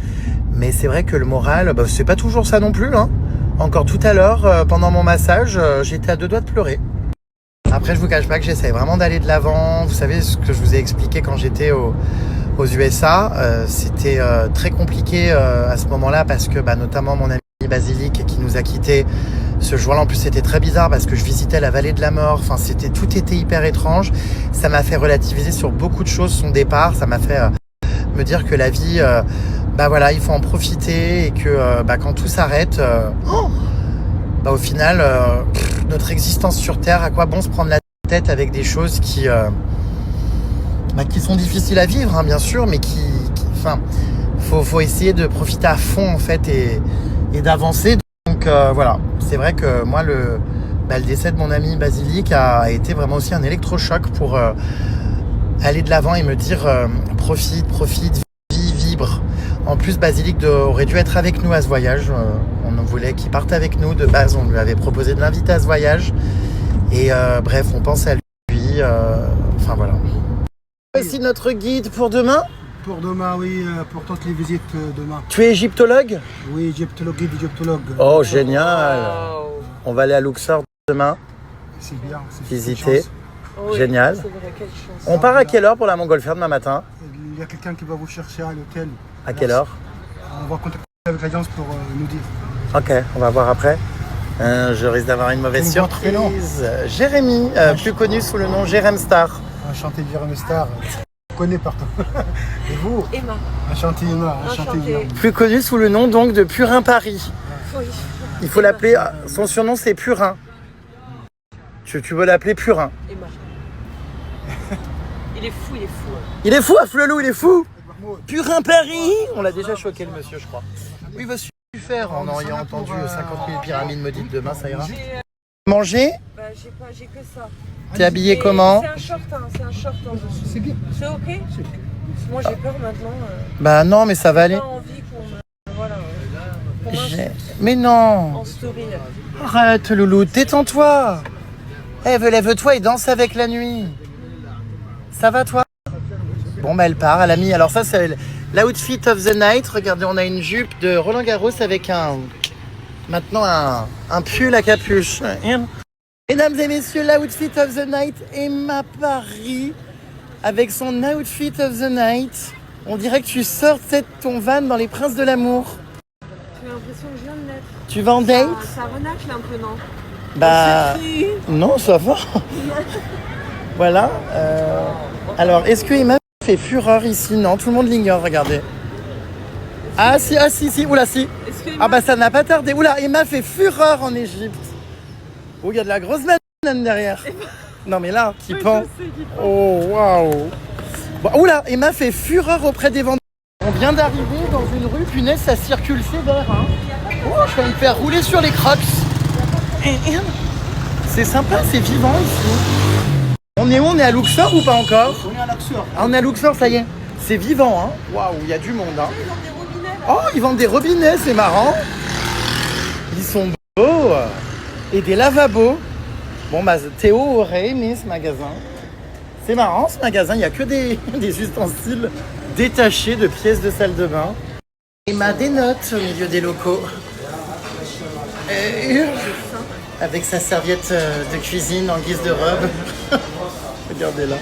Mais c'est vrai que le moral, c'est pas toujours ça non plus. Encore tout à l'heure, pendant mon massage, j'étais à 2 doigts de pleurer. Après, je vous cache pas que j'essaie vraiment d'aller de l'avant. Vous savez ce que je vous ai expliqué quand j'étais aux USA. C'était très compliqué à ce moment-là parce que notamment mon ami Basilic qui nous a quittés ce jour-là. En plus, c'était très bizarre parce que je visitais la vallée de la mort. Enfin, tout était hyper étrange. Ça m'a fait relativiser sur beaucoup de choses son départ. Ça m'a fait me dire que la vie, voilà, il faut en profiter et que quand tout s'arrête, au final, notre existence sur Terre, à quoi bon se prendre la tête avec des choses qui sont difficiles à vivre, bien sûr, mais faut essayer de profiter à fond en fait et d'avancer. Donc voilà, c'est vrai que moi le décès de mon ami Basilic a été vraiment aussi un électrochoc pour aller de l'avant et me dire profite, vibre. En plus, Basilic aurait dû être avec nous à ce voyage. On voulait qu'il parte avec nous. De base, on lui avait proposé de l'inviter à ce voyage. Et bref, on pense à lui. Voilà. Voici notre guide pour demain. Pour demain, oui, pour toutes les visites demain. Tu es égyptologue? Oui, égyptologue, guide égyptologue. Oh, génial. Wow. On va aller à Luxor demain. C'est bien. Visiter. Oui, Génial. C'est vrai, quelle chance. On part à quelle heure pour la montgolfière demain matin? Il y a quelqu'un qui va vous chercher à l'hôtel. À quelle heure? On va contacter avec l'agence pour nous dire. Ok, on va voir après. Je risque d'avoir une mauvaise Quel est votre surprise. Jérémy, plus connu sous le nom Jérém Star. Enchanté de Jérémy Star. Je connais partout. Et vous? Emma. Enchanté, Emma. Enchantée. Guillaume. Plus connu sous le nom donc de Purin Paris. Oui. Il faut l'appeler, son surnom c'est Purin. Tu veux l'appeler Purin. Emma. Il est fou, il est fou. Il est fou, Afflelou, il est fou. Purin Paris. On l'a déjà choqué le monsieur, je crois. Oui, il va faire en ayant entendu 50 000 pyramides maudites demain, ça ira. Manger? Bah, j'ai que ça. T'es habillé Et comment? C'est un short, hein, c'est un short en dessous. C'est bien. C'est ok? Moi j'ai peur maintenant. Bah non, mais ça va aller. J'ai pas envie qu'on me. Voilà. Qu'on Mais non. en story. Arrête, Loulou, détends-toi. Lève-toi et danse avec la nuit. Ça va, toi? Bon, bah, elle part, elle a mis. Alors, ça, c'est l'outfit of the night. Regardez, on a une jupe de Roland Garros avec maintenant un pull à capuche. Mesdames et messieurs, l'outfit of the night, Emma Paris, avec son outfit of the night. On dirait que tu sors de ton van dans Les Princes de l'amour. J'ai l'impression que je viens de naître. Tu vas en date? Ça renacle un peu, non? Bah, non, ça va. Voilà. Alors, est-ce que Emma fait fureur ici? Non, tout le monde l'ignore, regardez. Ah si, oula si. Ah bah ça n'a pas tardé. Oula, Emma fait fureur en Égypte. Oh, il y a de la grosse banane derrière. Non mais là, qui pend. Oh, waouh. Bon, oula, Emma fait fureur auprès des vendeurs. On vient d'arriver dans une rue, punaise, ça circule sévère. Hein. Oh, je vais me faire rouler sur les crocs. C'est sympa, c'est vivant ici. On est où? On est à Luxor ou pas encore? On est à Luxor. Ah, on est à Luxor, ça y est. C'est vivant, hein. Waouh, il y a du monde, hein. Oh, ils vendent des robinets, c'est marrant. Ils sont beaux. Et des lavabos. Bon, bah, Théo aurait aimé ce magasin. C'est marrant, ce magasin. Il n'y a que des ustensiles détachés de pièces de salle de bain. Emma dénote au milieu des locaux. Avec sa serviette de cuisine en guise de robe. Regardez-la.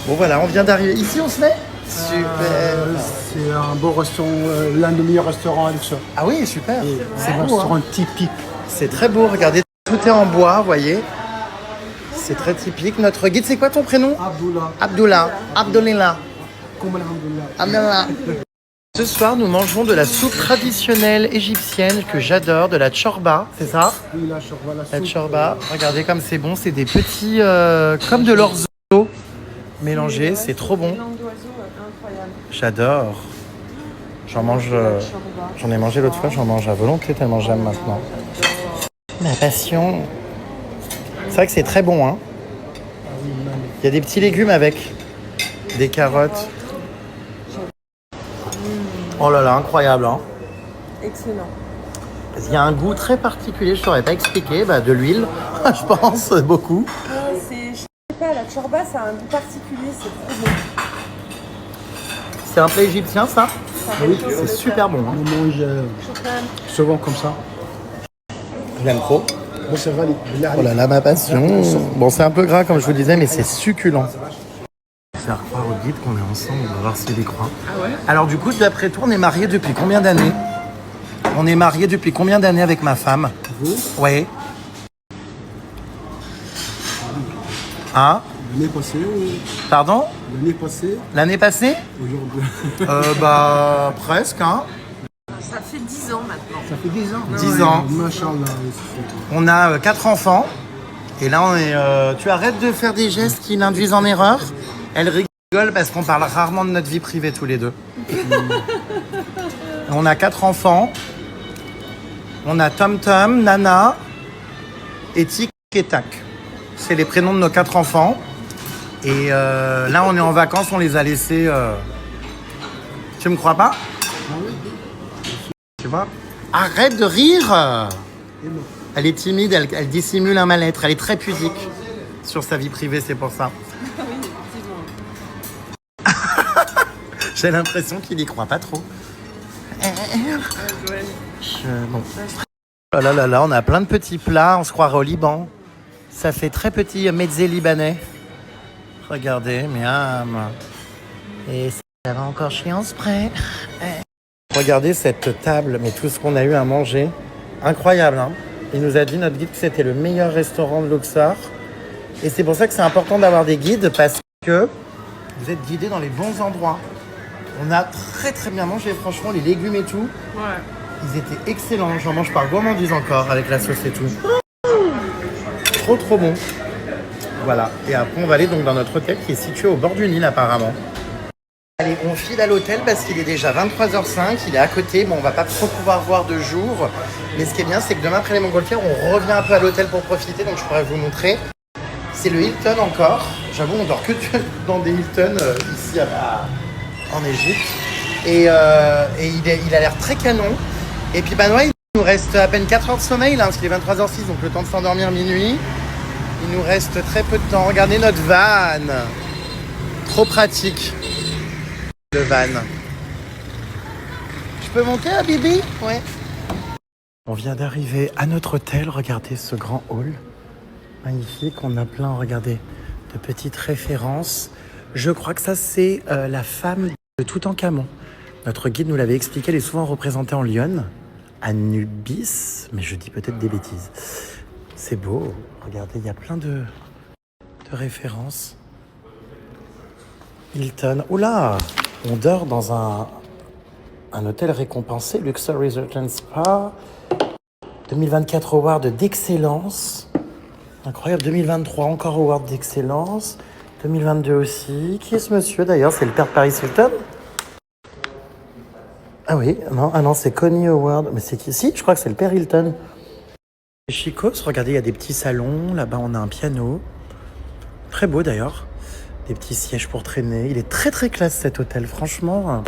Bon, voilà, on vient d'arriver. Ici, on se met? Super. C'est un beau restaurant, l'un des meilleurs restaurants à Luxor. Ah oui, super. C'est un beau, restaurant hein. typique. C'est très beau, regardez, tout est en bois, vous voyez. C'est très typique. Notre guide, c'est quoi ton prénom? Abdullah. Comme alhamdoulilah. Abdullah. Ce soir, nous mangerons de la soupe traditionnelle égyptienne que j'adore, de la tchorba, c'est ça? Oui, la chorba, la La soupe. tchorba, regardez comme c'est bon, c'est des petits, comme de l'orzo mélangés, c'est trop bon. Langue d'oiseau, incroyable. J'adore. J'en ai mangé l'autre fois, j'en mange à volonté tellement j'aime maintenant. Ma passion. C'est vrai que c'est très bon, hein. Il y a des petits légumes avec. Des carottes. Oh là là, incroyable, hein. Excellent. Il y a un goût très particulier, je ne saurais pas expliquer, bah, de l'huile, je pense, beaucoup. Je sais pas, la chorba, ça a un goût particulier, c'est trop bon. C'est un plat égyptien, ça? Oui, C'est super bon, hein. on mange souvent comme ça. J'aime trop. Bon, ça va, Oh là là, ma passion. Bon, c'est un peu gras, comme je vous disais, mais c'est succulent. Faire croire au guide qu'on est ensemble, on va voir s'il y croit. Ah ouais? Alors du coup, d'après toi, on est mariés depuis combien d'années? On est mariés depuis combien d'années avec ma femme? Vous, Ouais. Hein? l'année passée, Pardon? L'année passée? aujourd'hui. Bah, presque, hein. Ça fait 10 ans maintenant. Ça fait 10 ans. 10 ans. Machallah. On a 4 enfants. Et là, on est. Tu arrêtes de faire des gestes qui l'induisent en erreur. Elle rigole parce qu'on parle rarement de notre vie privée tous les deux. On a 4 enfants. On a Tom Tom, Nana et Tic et Tac. C'est les prénoms de nos 4 enfants. Et là, on est en vacances, on les a laissés. Tu me crois pas? Tu vois? Arrête de rire! Elle est timide, elle dissimule un mal-être, elle est très pudique sur sa vie privée, c'est pour ça. J'ai l'impression qu'il y croit pas trop. Bon. Oh là là là, on a plein de petits plats, on se croirait au Liban. Ça fait très petit mezzé libanais. Regardez, miam. Et ça va encore chiance près. Regardez cette table, mais tout ce qu'on a eu à manger. Incroyable, hein. Il nous a dit, notre guide, que c'était le meilleur restaurant de Luxor. Et c'est pour ça que c'est important d'avoir des guides, parce que Vous êtes guidés dans les bons endroits. On a très très bien mangé, franchement, les légumes et tout. Ouais. Ils étaient excellents. J'en mange par gourmandise encore avec la sauce et tout. Trop trop bon. Voilà. Et après, on va aller donc dans notre hôtel qui est situé au bord du Nil apparemment. Allez, on file à l'hôtel parce qu'il est déjà 23h05. Il est à côté. Bon, on va pas trop pouvoir voir de jour. Mais ce qui est bien, c'est que demain après les Montgolfières, on revient un peu à l'hôtel pour profiter. Donc je pourrais vous montrer. C'est le Hilton encore. J'avoue, on dort que dans des Hilton ici en Égypte. Et il a l'air très canon. Et puis, ouais, il nous reste à peine 4 heures de sommeil, là, parce qu'il est 23h06, donc le temps de s'endormir minuit. Il nous reste très peu de temps. Regardez notre van. Trop pratique, le van. Je peux monter, Bibi? Ouais. On vient d'arriver à notre hôtel. Regardez ce grand hall. Magnifique. On a plein, regardez, de petites références. Je crois que ça, c'est la femme de Toutankhamon. Notre guide nous l'avait expliqué. Elle est souvent représentée en lionne. Anubis, mais je dis peut-être des bêtises. C'est beau. Regardez, il y a plein de références. Hilton. Oula, on dort dans un hôtel récompensé, Luxor Resort and Spa. 2024 Award d'excellence. Incroyable. 2023 encore Award d'excellence. 2022 aussi. Qui est ce monsieur d'ailleurs? C'est le père de Paris Hilton? Ah oui, non, c'est Connie Howard. Mais c'est qui? Si, je crois que c'est le père Hilton. Chicos, regardez, il y a des petits salons. Là-bas, on a un piano. Très beau d'ailleurs. Des petits sièges pour traîner. Il est très très classe cet hôtel, franchement.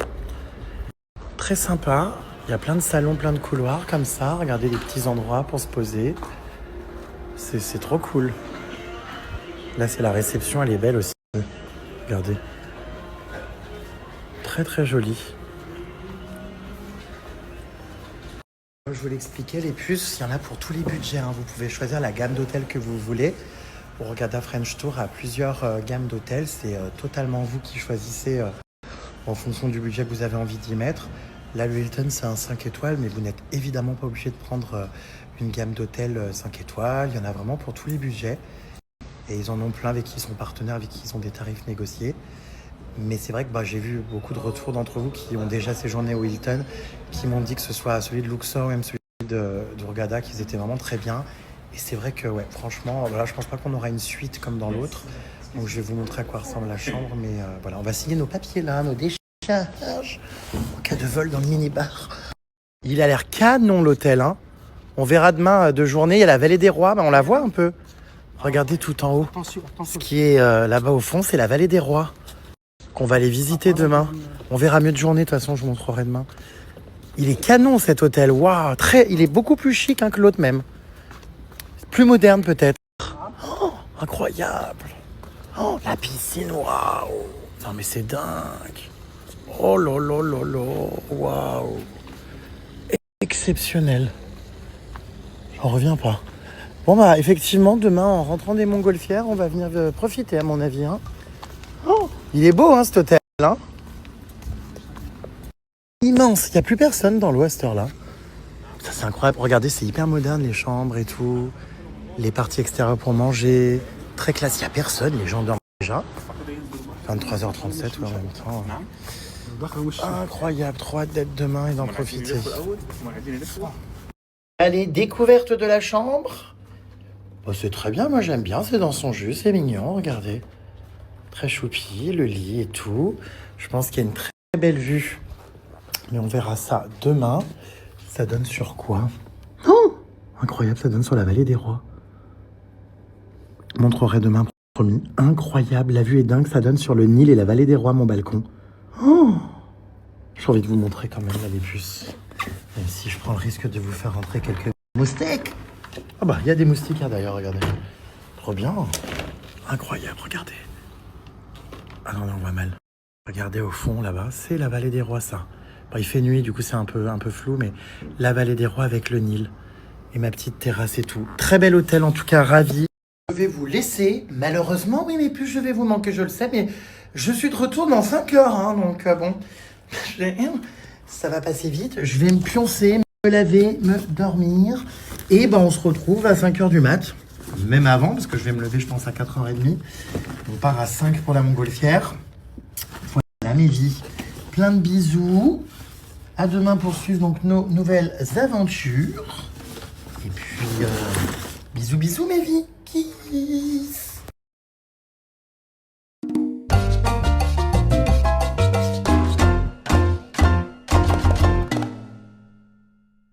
Très sympa. Il y a plein de salons, plein de couloirs comme ça. Regardez les petits endroits pour se poser. C'est trop cool. Là, c'est la réception, elle est belle aussi. Regardez. Très très jolie. Je vous l'expliquais, les puces, il y en a pour tous les budgets. Vous pouvez choisir la gamme d'hôtels que vous voulez. Pour Hurghada French Tour a plusieurs gammes d'hôtels. C'est totalement vous qui choisissez en fonction du budget que vous avez envie d'y mettre. Là, le Hilton, c'est un 5 étoiles, mais vous n'êtes évidemment pas obligé de prendre une gamme d'hôtels 5 étoiles. Il y en a vraiment pour tous les budgets. Et ils en ont plein avec qui ils sont partenaires, avec qui ils ont des tarifs négociés. Mais c'est vrai que j'ai vu beaucoup de retours d'entre vous qui ont déjà séjourné au Hilton, qui m'ont dit que ce soit celui de Luxor ou même celui de Hurghada, qu'ils étaient vraiment très bien. Et c'est vrai que, ouais, franchement, voilà, je pense pas qu'on aura une suite comme dans l'autre. Donc je vais vous montrer à quoi ressemble la chambre. Mais voilà, on va signer nos papiers là, nos décharges, en cas de vol dans le minibar. Il a l'air canon l'hôtel, hein. On verra demain de journée, il y a la vallée des rois, on la voit un peu. Regardez tout en haut. Ce qui est là-bas au fond, c'est la vallée des rois. Qu'on va aller visiter demain. On verra mieux de journée, de toute façon, je vous montrerai demain. Il est canon cet hôtel, waouh, il est beaucoup plus chic que l'autre même. Plus moderne peut-être. Oh, incroyable. Oh, la piscine, waouh. Non mais c'est dingue. Oh là là là là, waouh. Exceptionnel. J'en reviens pas. Bon effectivement, demain, en rentrant des Montgolfières, on va venir profiter à mon avis, hein. Oh, il est beau, hein, cet hôtel, hein. Immense, il n'y a plus personne dans l'eau à cette heure-là. Ça, c'est incroyable. Regardez, c'est hyper moderne, les chambres et tout. Les parties extérieures pour manger. Très classe, il n'y a personne, les gens dorment déjà. 23h37, en même temps. Incroyable, trop hâte d'être demain et d'en profiter. Allez, découverte de la chambre. C'est très bien, moi j'aime bien, c'est dans son jus, c'est mignon, regardez. Très choupi, le lit et tout. Je pense qu'il y a une très belle vue. Mais on verra ça demain. Ça donne sur quoi? Oh, incroyable, ça donne sur la vallée des rois. Je montrerai demain, promis. Incroyable, la vue est dingue. Ça donne sur le Nil et la vallée des rois, mon balcon. Oh, j'ai envie de vous montrer quand même là, les puces. Même si je prends le risque de vous faire rentrer quelques moustiques. Ah il y a des moustiquaires d'ailleurs, regardez. Trop bien. Incroyable, regardez. Ah non, on voit mal. Regardez au fond, là-bas, c'est la vallée des rois, ça. Il fait nuit, du coup, c'est un peu flou, mais la vallée des rois avec le Nil. Et ma petite terrasse et tout. Très bel hôtel, en tout cas, ravi. Je vais vous laisser. Malheureusement, oui, mais plus je vais vous manquer, je le sais, mais je suis de retour dans 5 heures, hein, donc bon. Ça va passer vite. Je vais me pioncer, me laver, me dormir. Et on se retrouve à 5 heures du mat. Même avant, parce que je vais me lever, je pense, à 4h30. On part à 5 pour la Montgolfière. Voilà mes vies. Plein de bisous. À demain pour suivre donc nos nouvelles aventures. Et puis, bisous bisous mes vies. Kiss.